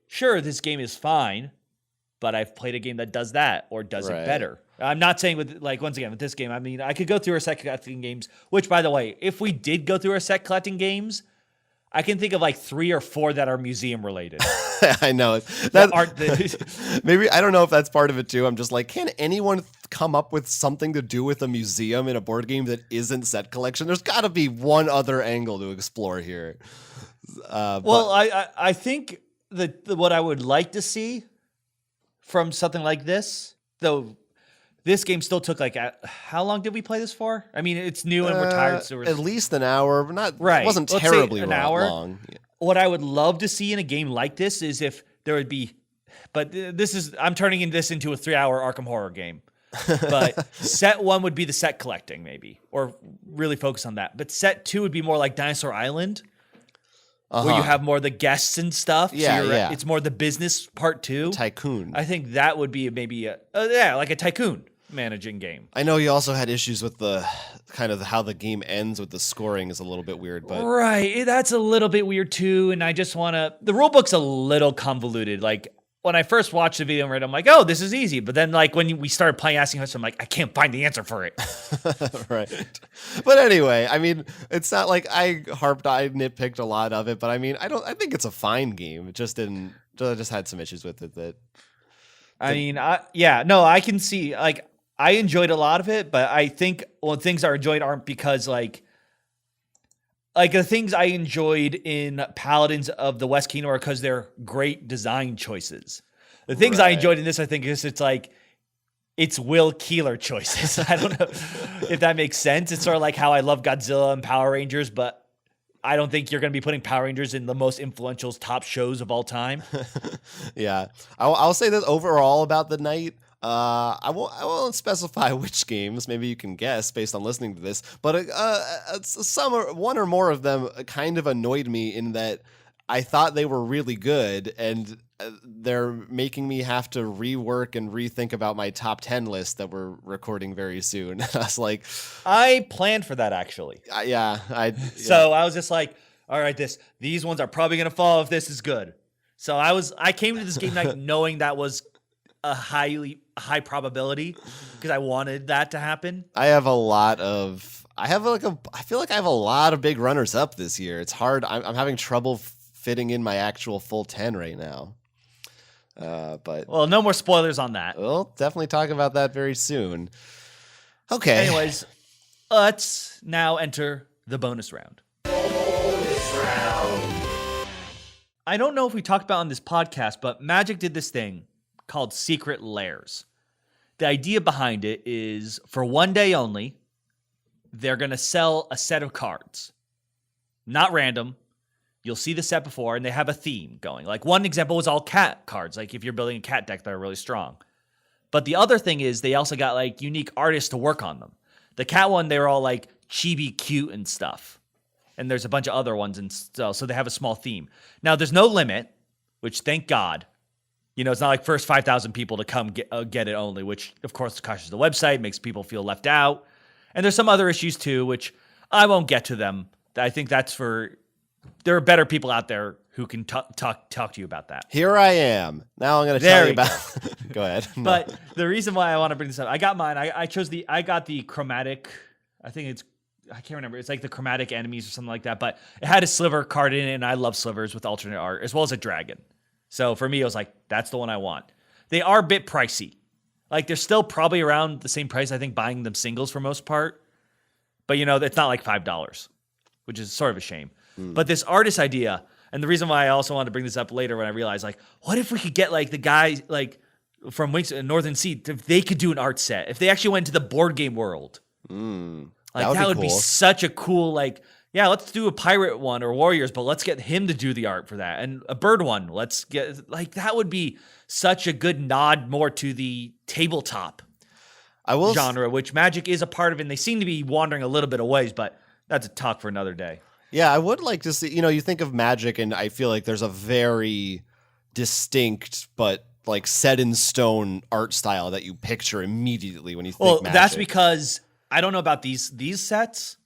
sure, this game is fine, but I've played a game that does that or does it better. I'm not saying with once again with this game. I mean, I could go through our set collecting games. Which, by the way, if we did go through our set collecting games, I can think of like 3 or 4 that are museum related. I know maybe I don't know if that's part of it too. I'm just like, can anyone come up with something to do with a museum in a board game that isn't set collection? There's got to be one other angle to explore here. I think what I would like to see from something like this, though. This game still took how long did we play this for? I mean, it's new and we're tired. So at least an hour, but not right. It wasn't terribly long. Yeah. What I would love to see in a game like this is if there would be, but I'm turning this into a 3-hour Arkham Horror game. But set 1 would be the set collecting maybe, or really focus on that. But set 2 would be more like Dinosaur Island. Where you have more of the guests and stuff. Yeah. It's more the business part too. Tycoon. I think that would be maybe like a Tycoon managing game. I know you also had issues with the kind of how the game ends with the scoring is a little bit weird, but right, that's a little bit weird too. And I just the rule book's a little convoluted. Like when I first watched the video and read it, I'm like, oh, this is easy. But then like when we started playing, asking questions, I'm like, I can't find the answer for it. Right. But anyway, I mean, it's not like I nitpicked a lot of it, but I mean, I think it's a fine game. It just I just had some issues with it I can see like I enjoyed a lot of it, but I think things I enjoyed aren't because like the things I enjoyed in Paladins of the West Kingdom are because they're great design choices. The things I enjoyed in this, I think, is it's Will Keeler choices. I don't know if that makes sense. It's sort of like how I love Godzilla and Power Rangers, but I don't think you're going to be putting Power Rangers in the most influential top shows of all time. Yeah. I'll say this overall about the night. I won't specify which games. Maybe you can guess based on listening to this. But one or more of them kind of annoyed me in that I thought they were really good, and they're making me have to rework and rethink about my top 10 list that we're recording very soon. I was like, I planned for that actually. So I was just like, all right, these ones are probably going to fall if this is good. So I came to this game night knowing that was a high probability because I wanted that to happen. I feel like I have a lot of big runners up this year. It's hard. I'm having trouble fitting in my actual full 10 right now. But no more spoilers on that. We'll definitely talk about that very soon. Okay. Anyways, let's now enter the bonus round. I don't know if we talked about on this podcast, but Magic did this thing called Secret Lairs. The idea behind it is for one day only, they're going to sell a set of cards. Not random. You'll see the set before, and they have a theme going. Like one example was all cat cards, like if you're building a cat deck that are really strong. But the other thing is they also got like unique artists to work on them. The cat one, they were all like chibi cute and stuff. And there's a bunch of other ones, and so they have a small theme. Now, there's no limit, which thank God. You know, it's not like first 5,000 people to come get it only, which of course crashes the website, makes people feel left out. And there's some other issues too, which I won't get to them. I think that's there are better people out there who can talk to you about that. Here I am. Now I'm going to tell you about. Go ahead. No. But the reason why I want to bring this up, I got mine. I got the chromatic. I can't remember. It's like the chromatic enemies or something like that. But it had a sliver card in it, and I love slivers with alternate art, as well as a dragon. So for me, it was like, that's the one I want. They are a bit pricey. Like, they're still probably around the same price, I think, buying them singles for most part. But, it's not like $5, which is sort of a shame. But this artist idea, and the reason why I also wanted to bring this up later when I realized, like, what if we could get, like, the guys, like, from Wings Northern Sea, if they could do an art set, if they actually went to the board game world. That would be such a cool, like, yeah, let's do a pirate one or warriors, but let's get him to do the art for that. And a bird one, let's get, like, that would be such a good nod more to the tabletop genre, which Magic is a part of, and they seem to be wandering a little bit away, but that's a talk for another day. Yeah, I would like to see, you think of Magic, and I feel like there's a very distinct but like set in stone art style that you picture immediately when you think Magic. That's because I don't know about these sets,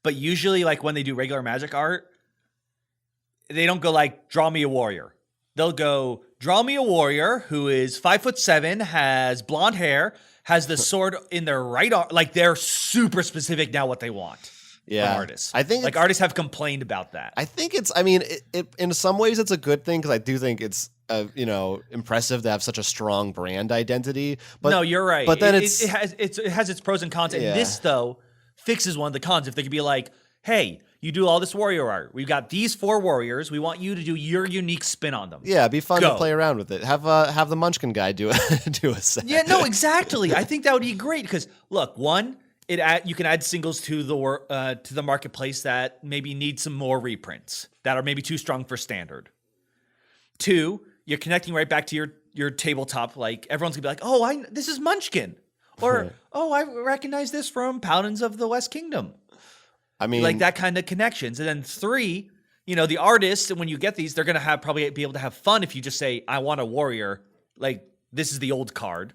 but usually like when they do regular Magic art, they don't go like, draw me a warrior. They'll go, draw me a warrior who is 5'7", has blonde hair, has the sword in their right arm. Like, they're super specific now what they want. Yeah, artists. I think like artists have complained about that. I think it's. I mean, it in some ways it's a good thing because I do think it's impressive to have such a strong brand identity. But no, you're right. But then it has its pros and cons. And this though fixes one of the cons. If they could be like, hey, you do all this warrior art. We've got these 4 warriors. We want you to do your unique spin on them. Yeah, it'd be fun to play around with it. Have the Munchkin guy do a set. Yeah, no, exactly. I think that would be great because look, one. You can add singles to the marketplace that maybe need some more reprints that are maybe too strong for standard. 2, you're connecting right back to your tabletop. Like, everyone's gonna be like, oh, this is Munchkin, or oh, I recognize this from Paladins of the West Kingdom. I mean, like that kind of connections. And then 3, the artists, when you get these, they're gonna probably be able to have fun if you just say, I want a warrior. Like, this is the old card.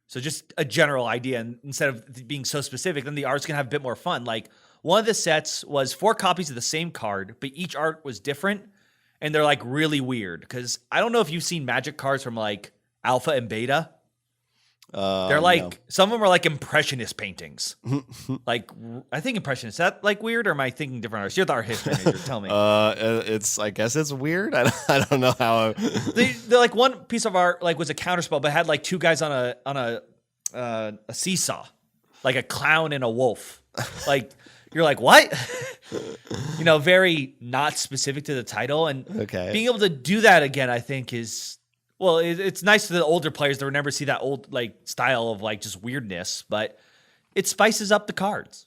So just a general idea, and instead of being so specific, then the art's going to have a bit more fun. Like, one of the sets was 4 copies of the same card, but each art was different, and they're, like, really weird. Because I don't know if you've seen Magic cards from, like, Alpha and Beta. They're, like, some of them are, like, Impressionist paintings. Like, I think Impressionist. Is that, like, weird, or am I thinking different artists? You're the art history major. Tell me. I guess it's weird. I don't know how. They're like, one piece of art, like, was a counterspell, but had, like, 2 guys on a seesaw. Like, a clown and a wolf. Like, you're like, what? Very not specific to the title. And being able to do that again, I think, is... Well, it's nice for the older players to never see that old like style of like just weirdness, but it spices up the cards.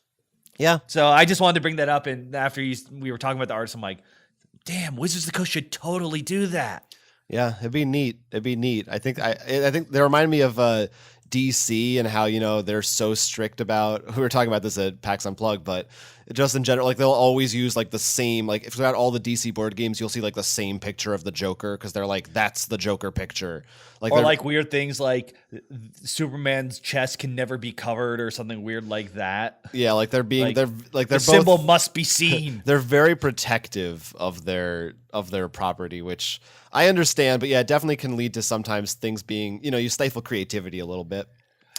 Yeah. So I just wanted to bring that up, and after we were talking about the artists, I'm like, damn, Wizards of the Coast should totally do that. Yeah, it'd be neat. I think they remind me of DC and how they're so strict about. We were talking about this at PAX Unplugged, but just in general, like they'll always use like the same. Like if throughout all the DC board games, you'll see like the same picture of the Joker because they're like, that's the Joker picture. Like, or like weird things like Superman's chest can never be covered or something weird like that. Yeah, like they're the both, symbol must be seen. They're very protective of their property, which I understand, but yeah, it definitely can lead to sometimes things being, you stifle creativity a little bit.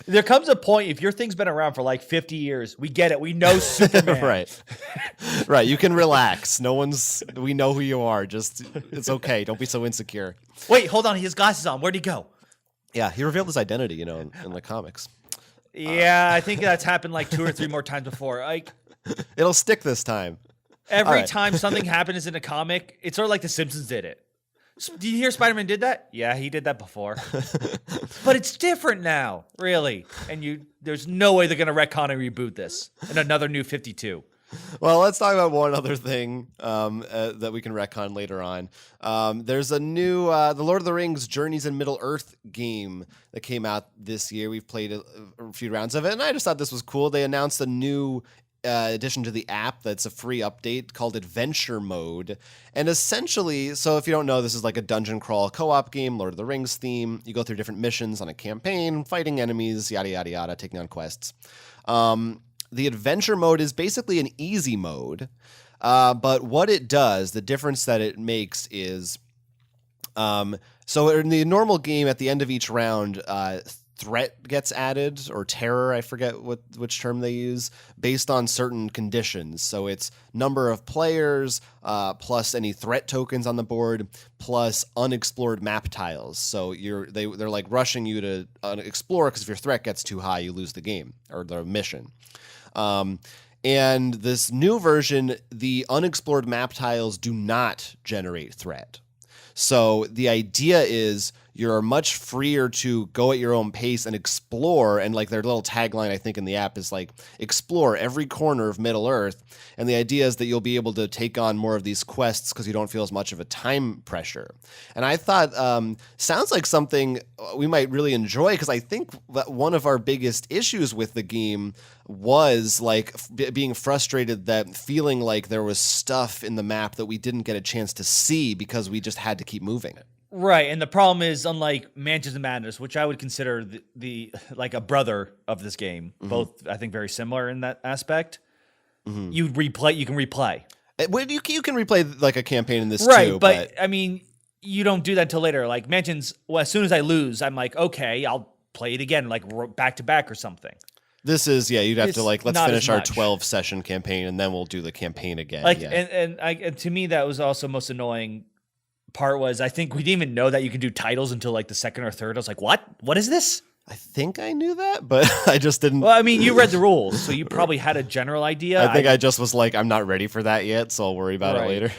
There comes a point, if your thing's been around for like 50 years, we get it. We know Superman. Right. You can relax. We know who you are. Just, it's okay. Don't be so insecure. Wait, hold on. He has glasses on. Where'd he go? Yeah, he revealed his identity, in the comics. Yeah, I think that's happened like 2 or 3 more times before. Like, it'll stick this time. Every time something happens in a comic, it's sort of like The Simpsons did it. Did you hear Spider-Man did that? Yeah, he did that before. But it's different now, really. And there's no way they're going to retcon and reboot this in another new 52. Well, let's talk about one other thing that we can retcon later on. There's a new The Lord of the Rings Journeys in Middle-earth game that came out this year. We've played a few rounds of it, and I just thought this was cool. They announced a new addition to the app that's a free update called Adventure Mode. And essentially, so if you don't know, this is like a dungeon crawl co-op game, Lord of the Rings theme. You go through different missions on a campaign, fighting enemies, yada, yada, yada, taking on quests. the adventure mode is basically an easy mode, but what it does, the difference that it makes is, so in the normal game, at the end of each round, threat gets added, or terror, I forget which term they use, based on certain conditions. So it's number of players, plus any threat tokens on the board, plus unexplored map tiles. So they're like rushing you to explore, because if your threat gets too high, you lose the game or the mission. And this new version, the unexplored map tiles do not generate threat. So the idea is you're much freer to go at your own pace and explore. And like their little tagline, I think, in the app is like, explore every corner of Middle Earth. And the idea is that you'll be able to take on more of these quests because you don't feel as much of a time pressure. And I thought, sounds like something we might really enjoy, because I think that one of our biggest issues with the game was like being frustrated, that feeling like there was stuff in the map that we didn't get a chance to see because we just had to keep moving it. Right, and the problem is, unlike Mansions of Madness, which I would consider the like a brother of this game, both I think very similar in that aspect. You can replay. You can replay like a campaign in this right, too, but I mean, you don't do that until later. Like Mansions, well, as soon as I lose, I'm like, okay, I'll play it again, like back to back or something. This is, you'd have to like, let's finish our 12 session campaign and then we'll do the campaign again. Like, and to me, that was also most annoying part was, I think we didn't even know that you can do titles until like the second or third. I was like, what is this? I think I knew that, but I just didn't. Well, I mean, you read the rules, so you probably had a general idea. I think I just was like, I'm not ready for that yet, so I'll worry about it later.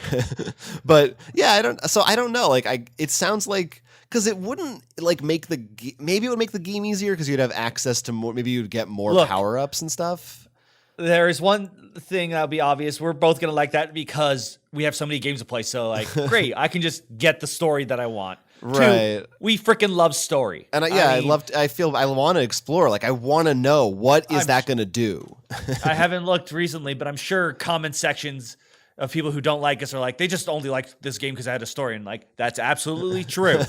But yeah, I don't know. Like, it sounds like, because it wouldn't like maybe it would make the game easier because you'd have access to more. Maybe you'd get more power ups and stuff. There is one thing that'll be obvious. We're both gonna like that because we have so many games to play. So like, great, I can just get the story that I want. Right. 2, we freaking love story. And I want to explore. Like, I want to know what is that going to do. I haven't looked recently, but I'm sure comment sections of people who don't like us are like, they just only like this game because I had a story. And like, that's absolutely true.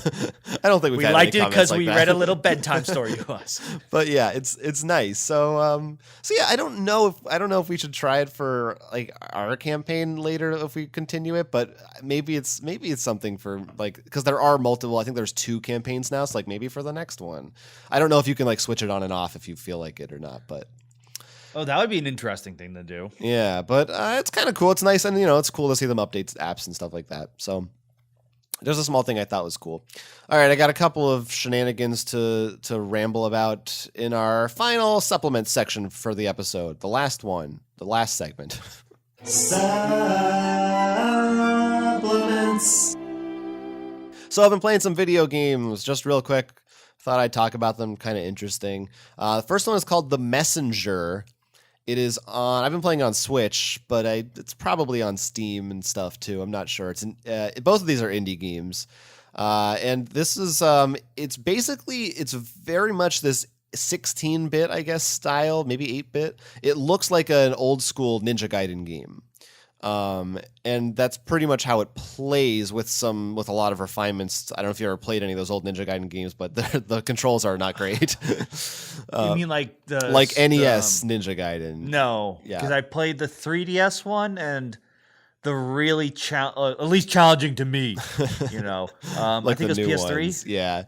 I don't think we liked it because we read a little bedtime story to us. But yeah, it's nice. So yeah, I don't know if we should try it for like our campaign later if we continue it, but maybe it's something for like, because there are multiple. I think there's 2 campaigns now, so like maybe for the next one. I don't know if you can like switch it on and off if you feel like it or not, but. Oh, that would be an interesting thing to do. Yeah, but it's kind of cool. It's nice, and it's cool to see them update apps and stuff like that. So there's a small thing I thought was cool. All right, I got a couple of shenanigans to ramble about in our final supplement section for the episode. The last segment. Supplements. So I've been playing some video games, just real quick. Thought I'd talk about them, kind of interesting. The first one is called The Messenger. It is on. I've been playing on Switch, but it's probably on Steam and stuff too. I'm not sure. Both of these are indie games, and this is. It's very much this 16-bit, I guess, style, maybe 8-bit. It looks like an old school Ninja Gaiden game. And that's pretty much how it plays with a lot of refinements. I don't know if you ever played any of those old Ninja Gaiden games, but the controls are not great. You mean like NES Ninja Gaiden? No, because I played the 3DS one and the really at least challenging to me, like I think it was PS3. Ones. Yeah.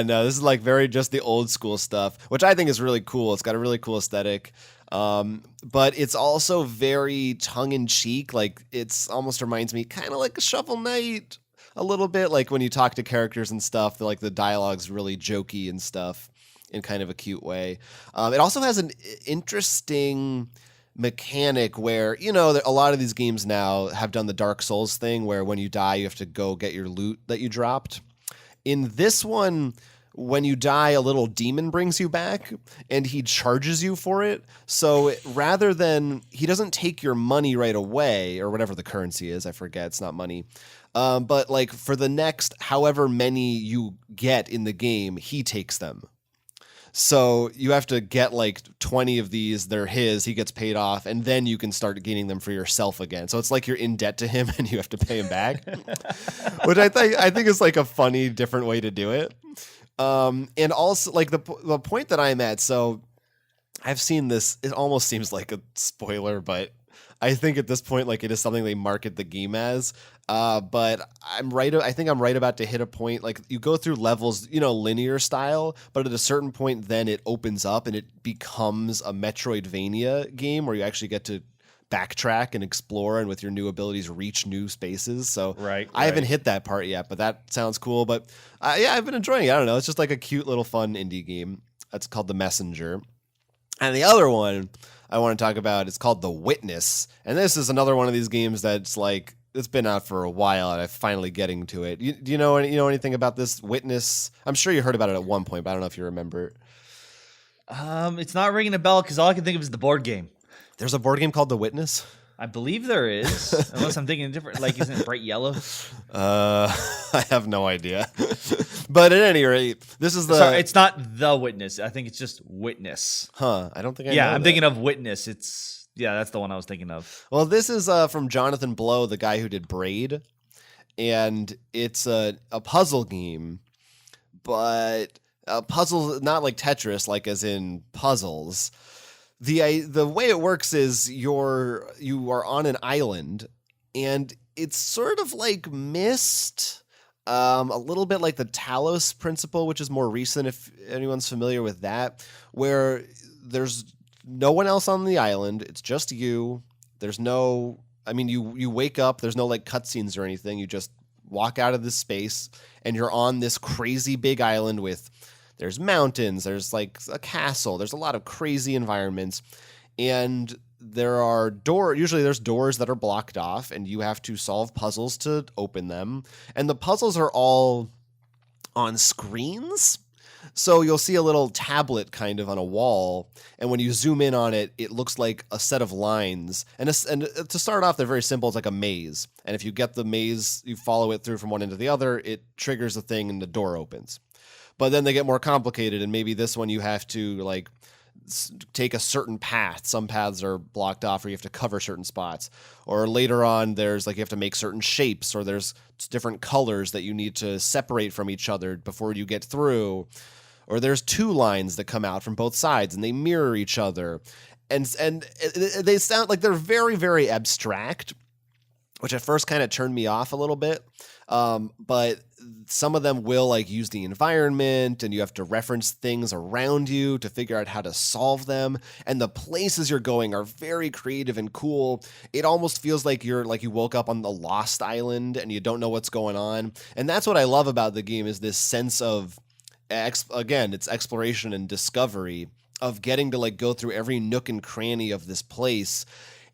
No, this is like very just the old school stuff, which I think is really cool. It's got a really cool aesthetic. But it's also very tongue-in-cheek. Like, it's almost reminds me kind of like a Shovel Knight a little bit. Like when you talk to characters and stuff, like the dialogue's really jokey and stuff in kind of a cute way. It also has an interesting mechanic where, a lot of these games now have done the Dark Souls thing where when you die, you have to go get your loot that you dropped. In this one, when you die, a little demon brings you back and he charges you for it. So rather than, he doesn't take your money right away or whatever the currency is, I forget, it's not money. But like for the next however many you get in the game, he takes them. So you have to get like 20 of these, they're his, he gets paid off, and then you can start gaining them for yourself again. So it's like you're in debt to him and you have to pay him back, which I think is like a funny, different way to do it. And also like the point that I'm at, so I've seen this. It almost seems like a spoiler, but I think at this point, like, it is something they market the game as. But I'm right. I think I'm right about to hit a point. Like, you go through levels, linear style, but at a certain point, then it opens up and it becomes a Metroidvania game where you actually get to backtrack and explore, and with your new abilities, reach new spaces. So right. I haven't hit that part yet, but that sounds cool. But yeah, I've been enjoying it. I don't know. It's just like a cute little fun indie game. It's called The Messenger. And the other one I want to talk about is called The Witness. And this is another one of these games that's like, it's been out for a while and I'm finally getting to it. Do you know anything about this Witness? I'm sure you heard about it at one point, but I don't know if you remember. It's not ringing a bell because all I can think of is the board game. There's a board game called The Witness? I believe there is, unless I'm thinking different. Like, isn't it bright yellow? I have no idea. But at any rate, this is the... Sorry, it's not The Witness. I think it's just Witness. Huh, I don't think I know I'm that. thinking of Witness. That's the one I was thinking of. Well, this is from Jonathan Blow, the guy who did Braid. And it's a puzzle game, but a puzzle, not like Tetris, like as in puzzles. The way it works is you are on an island, and it's sort of like Myst, a little bit like the Talos principle, which is more recent if anyone's familiar with that, where there's no one else on the island. It's just you. There's no, you wake up, there's no like cutscenes or anything. You just walk out of this space, and you're on this crazy big island with... There's mountains, there's like a castle, there's a lot of crazy environments, and there are usually there's doors that are blocked off, and you have to solve puzzles to open them. And the puzzles are all on screens. So you'll see a little tablet kind of on a wall, and when you zoom in on it, it looks like a set of lines. And to start off, they're very simple. It's like a maze. And if you get the maze, you follow it through from one end to the other, it triggers the thing and the door opens. But then they get more complicated, and maybe this one you have to like take a certain path. Some paths are blocked off, or you have to cover certain spots. Or later on, there's like you have to make certain shapes, or there's different colors that you need to separate from each other before you get through. Or there's two lines that come out from both sides, and they mirror each other. And they sound like they're very, very abstract, which at first kind of turned me off a little bit. But some of them will like use the environment, and you have to reference things around you to figure out how to solve them. And the places you're going are very creative and cool. It almost feels like you woke up on the Lost Island and you don't know what's going on. And that's what I love about the game, is this sense of, again, it's exploration and discovery of getting to like go through every nook and cranny of this place.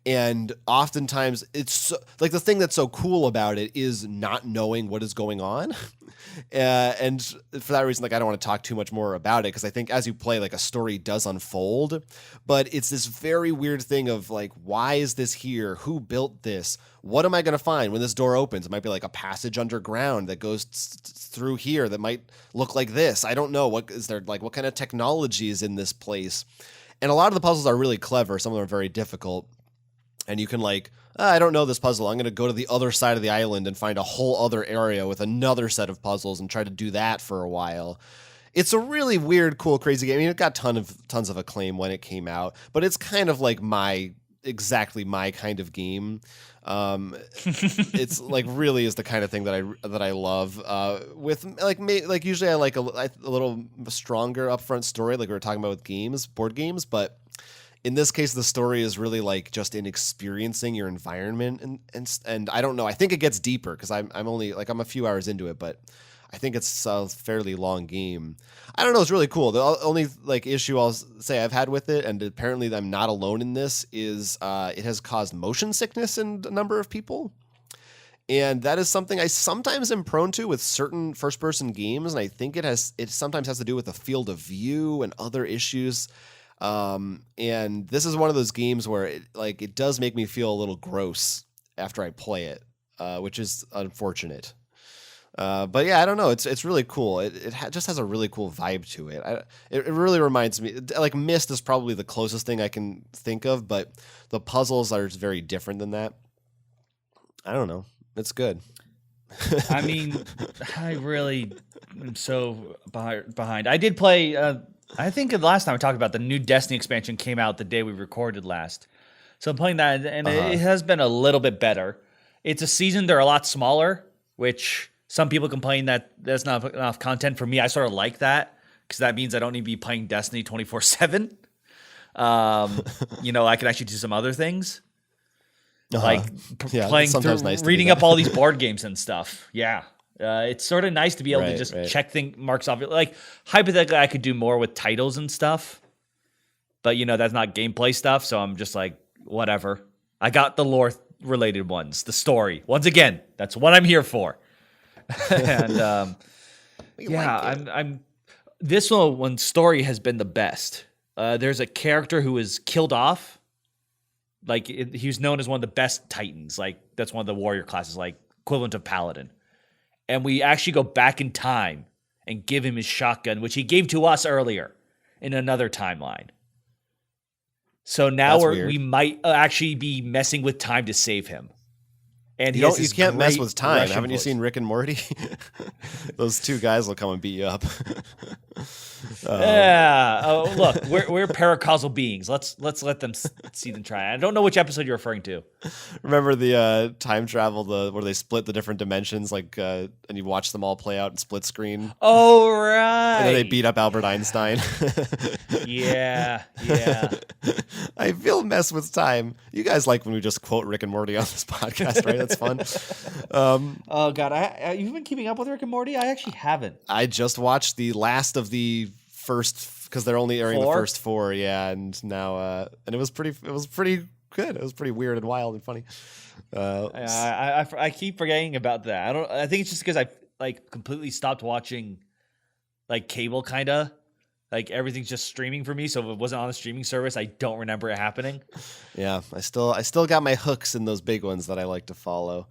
And oftentimes it's so, like the thing that's so cool about it is not knowing what is going on. And for that reason, like, I don't want to talk too much more about it, because I think as you play, like, a story does unfold. But it's this very weird thing of like, why is this here? Who built this? What am I going to find when this door opens? It might be like a passage underground that goes through here that might look like this. I don't know. What is there, like, what kind of technology is in this place? And a lot of the puzzles are really clever. Some of them are very difficult. And you can like, I don't know this puzzle. I'm going to go to the other side of the island and find a whole other area with another set of puzzles and try to do that for a while. It's a really weird, cool, crazy game. I mean, it got tons of acclaim when it came out, but it's kind of like exactly my kind of game. It's like really is the kind of thing that I love. With like usually I like a little stronger upfront story, like we were talking about with board games, but in this case, the story is really like just in experiencing your environment, and I don't know. I think it gets deeper because I'm only like I'm a few hours into it, but I think it's a fairly long game. I don't know. It's really cool. The only like issue I'll say I've had with it, and apparently I'm not alone in this, is it has caused motion sickness in a number of people. And that is something I sometimes am prone to with certain first-person games, and I think it sometimes has to do with the field of view and other issues. And this is one of those games where it does make me feel a little gross after I play it, which is unfortunate. But yeah, I don't know. It's really cool. It just has a really cool vibe to it. It really reminds me, like Myst is probably the closest thing I can think of, but the puzzles are very different than that. I don't know. It's good. I mean, I really am so behind. I did play I think the last time we talked about the new Destiny expansion came out the day we recorded last. So I'm playing that, and it has been a little bit better. It's a season, they're a lot smaller, which some people complain that there's not enough content. For me, I sort of like that, because that means I don't need to be playing Destiny 24/7. I can actually do some other things. Like playing through, nice reading up all these board games and stuff. Yeah. It's sort of nice to be able to just check marks off. Like, hypothetically, I could do more with titles and stuff. But, that's not gameplay stuff. So I'm just like, whatever. I got the lore-related ones. The story. Once again, that's what I'm here for. And, I'm this one story has been the best. There's a character who was killed off. Like, he was known as one of the best Titans. Like, that's one of the warrior classes, like, equivalent of Paladin. And we actually go back in time and give him his shotgun, which he gave to us earlier in another timeline. So now we might actually be messing with time to save him. And you can't mess with time. Russian Haven't you seen Rick and Morty? Those two guys will come and beat you up. Yeah. Oh, look, we're paracausal beings. Let's let them see them try. I don't know which episode you're referring to. Remember the time travel, where they split the different dimensions, and you watch them all play out in split screen. Oh, right. And then they beat up Albert Einstein. Yeah. I feel mess with time. You guys like when we just quote Rick and Morty on this podcast, right? That's fun. Oh God, you've been keeping up with Rick and Morty? I actually haven't. I just watched the last of the first, because they're only airing the first 4, and now and it was pretty good. It was pretty weird and wild and funny. I keep forgetting about that. I think it's just because I completely stopped watching cable, kind of. Like, everything's just streaming for me, so if it wasn't on a streaming service, I don't remember it happening. Yeah, I still got my hooks in those big ones that I like to follow.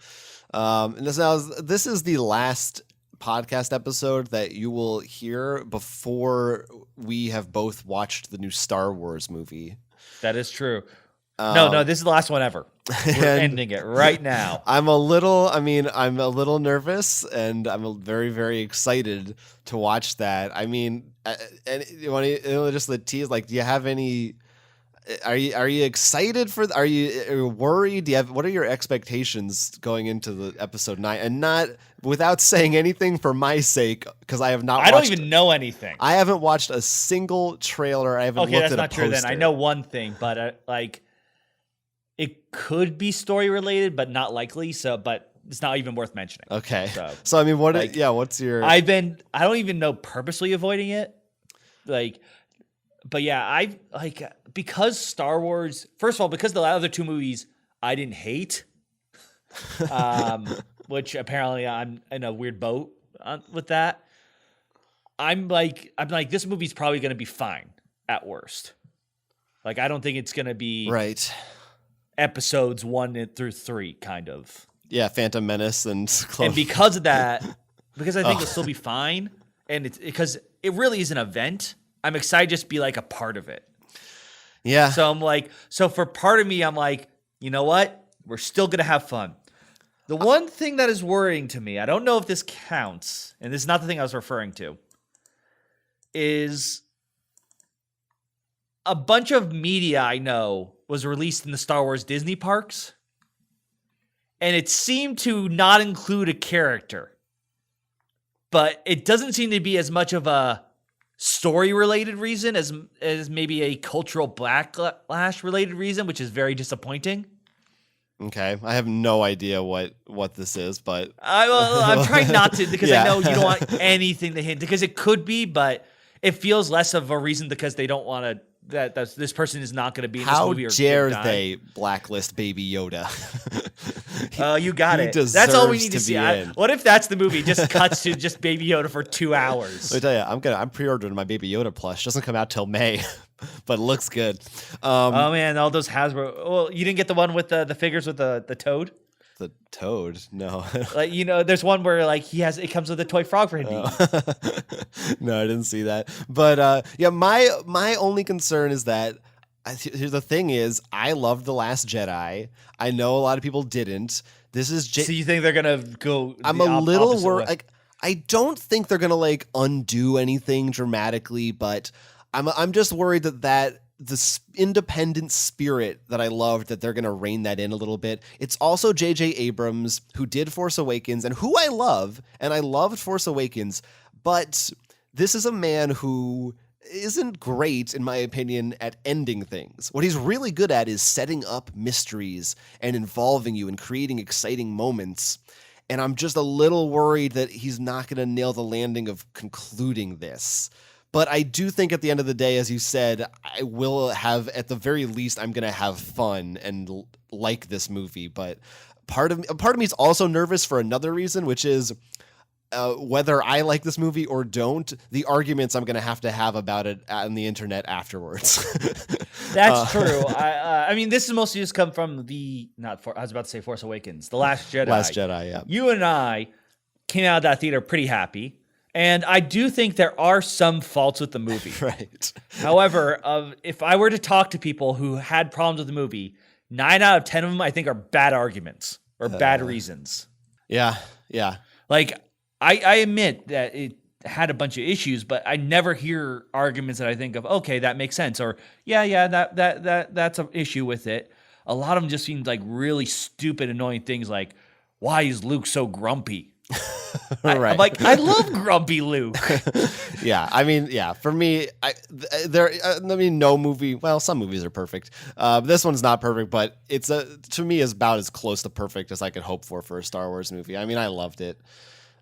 And this is the last podcast episode that you will hear before we have both watched the new Star Wars movie. That is true. No, this is the last one ever. We're ending it right now. I'm a little nervous, and I'm very, very excited to watch that. I mean, and you want to just the tease. Like, do you have any? Are you excited for? Are you worried? What are your expectations going into the episode 9? And not without saying anything for my sake, because I have not. I don't even know anything. I haven't watched a single trailer. I haven't looked at a poster. Okay, that's not true then. I know one thing, but it could be story related, but not likely. So, but it's not even worth mentioning. Okay. So I mean, what's your? I don't even know, purposely avoiding it. But yeah, because Star Wars. First of all, because the other 2 movies I didn't hate, which apparently I'm in a weird boat with that. I'm like, this movie's probably going to be fine at worst. Like, I don't think it's going to be right. Episodes 1 through 3, kind of. Yeah, Phantom Menace and because of that, because I think it'll still be fine, and it's because it really is an event. I'm excited to just be like a part of it. Yeah. So I'm like, for part of me, I'm like, you know what? We're still gonna have fun. The one thing that is worrying to me, I don't know if this counts, and this is not the thing I was referring to, is a bunch of media I know was released in the Star Wars Disney parks, and it seemed to not include a character. But it doesn't seem to be as much of a story-related reason as maybe a cultural backlash-related reason, which is very disappointing. Okay, I have no idea what this is, but I'm trying not to, because I know you don't want anything to hint, because it could be, but it feels less of a reason because they don't want to. That this person is not going to be in this movie. How dare they blacklist Baby Yoda? You got it. That's all we need to see. What if that's the movie? Just cuts to just Baby Yoda for 2 hours. Let me tell you, I'm pre-ordering my Baby Yoda plush. Doesn't come out till May, but it looks good. Oh man, all those Hasbro. Well, you didn't get the one with the figures with the toad. The toad? No. There's one where it comes with a toy frog for him to eat. No, I didn't see that. But my only concern is that here's the thing is, I loved The Last Jedi. I know a lot of people didn't. This is so you think they're gonna go? I'm a little worried. I don't think they're gonna undo anything dramatically, but I'm just worried that the independent spirit that I loved, that they're going to rein that in a little bit. It's also J.J. Abrams, who did Force Awakens and who I love, and I loved Force Awakens, but this is a man who isn't great, in my opinion, at ending things. What he's really good at is setting up mysteries and involving you and creating exciting moments. And I'm just a little worried that he's not going to nail the landing of concluding this. But I do think at the end of the day, as you said, I will have, at the very least, I'm going to have fun and like this movie. But part of me is also nervous for another reason, which is whether I like this movie or don't, the arguments I'm going to have about it on the internet afterwards. That's true. I mean, this is mostly just come from I was about to say Force Awakens, The Last Jedi. Last Jedi, yeah. You and I came out of that theater pretty happy. And I do think there are some faults with the movie. Right. However, if I were to talk to people who had problems with the movie, 9 out of 10 of them I think are bad arguments or bad reasons. Yeah. Like, I admit that it had a bunch of issues, but I never hear arguments that I think of, okay, that makes sense, or that's an issue with it. A lot of them just seem like really stupid, annoying things, like, why is Luke so grumpy? Right. I'm like, I love grumpy Luke. Yeah, I mean, yeah. For me, no movie. Well, some movies are perfect. This one's not perfect, but it's to me is about as close to perfect as I could hope for a Star Wars movie. I mean, I loved it.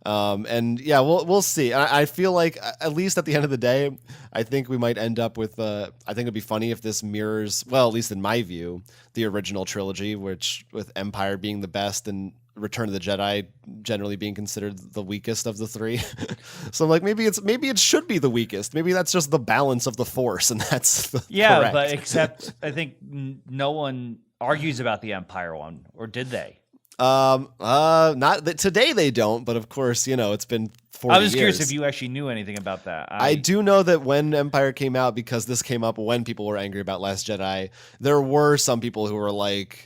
And yeah, we'll see. I feel like at least at the end of the day, I think we might end up with. I think it'd be funny if this mirrors, well, at least in my view, the original trilogy, which with Empire being the best and Return of the Jedi generally being considered the weakest of the three. So I'm like, maybe it should be the weakest. Maybe that's just the balance of the Force, and that's correct. But except I think no one argues about the Empire one, or did they? Not that today they don't, but of course, it's been 40 years. I was curious if you actually knew anything about that. I do know that when Empire came out, because this came up when people were angry about Last Jedi, there were some people who were like,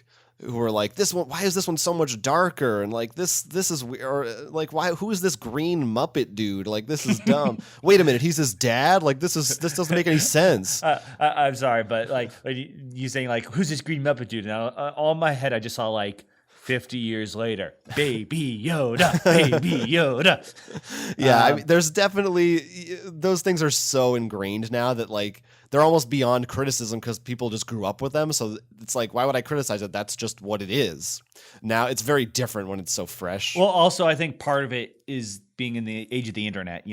this one, why is this one so much darker? And like this is weird. Or like, who is this green Muppet dude? Like, this is dumb. Wait a minute, he's his dad? Like, this doesn't make any sense. I'm sorry, but like you saying like, who's this green Muppet dude? Now, all in my head, I just saw like 50 years later, Baby Yoda, Baby Yoda. Yeah, I mean, there's definitely, those things are so ingrained now that like they're almost beyond criticism because people just grew up with them. So it's like, why would I criticize it? That's just what it is. Now it's very different when it's so fresh. Well, also I think part of it is being in the age of the internet.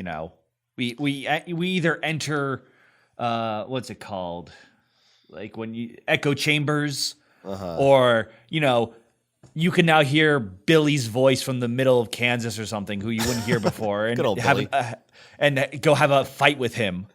We either enter what's it called, like when you echo chambers, or you can now hear Billy's voice from the middle of Kansas or something, who you wouldn't hear before, and Good old Billy. Go have a fight with him.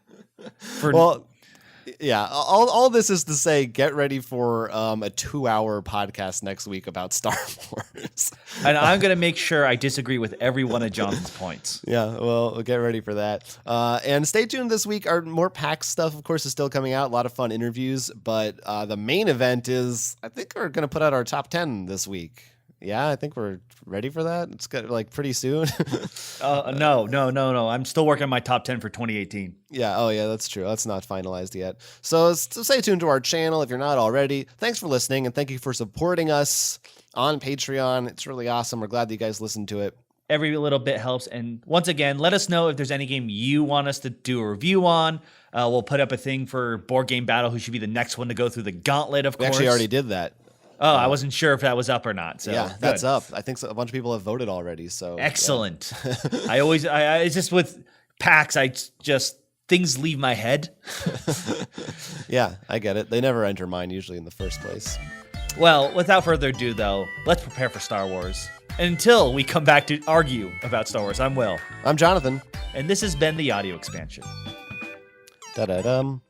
Yeah, all this is to say, get ready for a 2-hour podcast next week about Star Wars. And I'm going to make sure I disagree with every one of Jonathan's points. Yeah, well, get ready for that. And stay tuned this week. Our more PAX stuff, of course, is still coming out. A lot of fun interviews. But the main event is, I think we're going to put out our top 10 this week. Yeah, I think we're ready for that. It's got like pretty soon. No. I'm still working on my top 10 for 2018. Yeah. Oh, yeah, that's true. That's not finalized yet. So stay tuned to our channel if you're not already. Thanks for listening, and thank you for supporting us on Patreon. It's really awesome. We're glad that you guys listened to it. Every little bit helps. And once again, let us know if there's any game you want us to do a review on. We'll put up a thing for Board Game Battle, who should be the next one to go through the gauntlet, of course. We actually already did that. Oh, I wasn't sure if that was up or not. So yeah, that's up. I think a bunch of people have voted already. So excellent. Yeah. It's just with PAX, things leave my head. Yeah, I get it. They never enter mine usually in the first place. Well, without further ado, though, let's prepare for Star Wars. And until we come back to argue about Star Wars, I'm Will. I'm Jonathan. And this has been the audio expansion. Da-da-dum.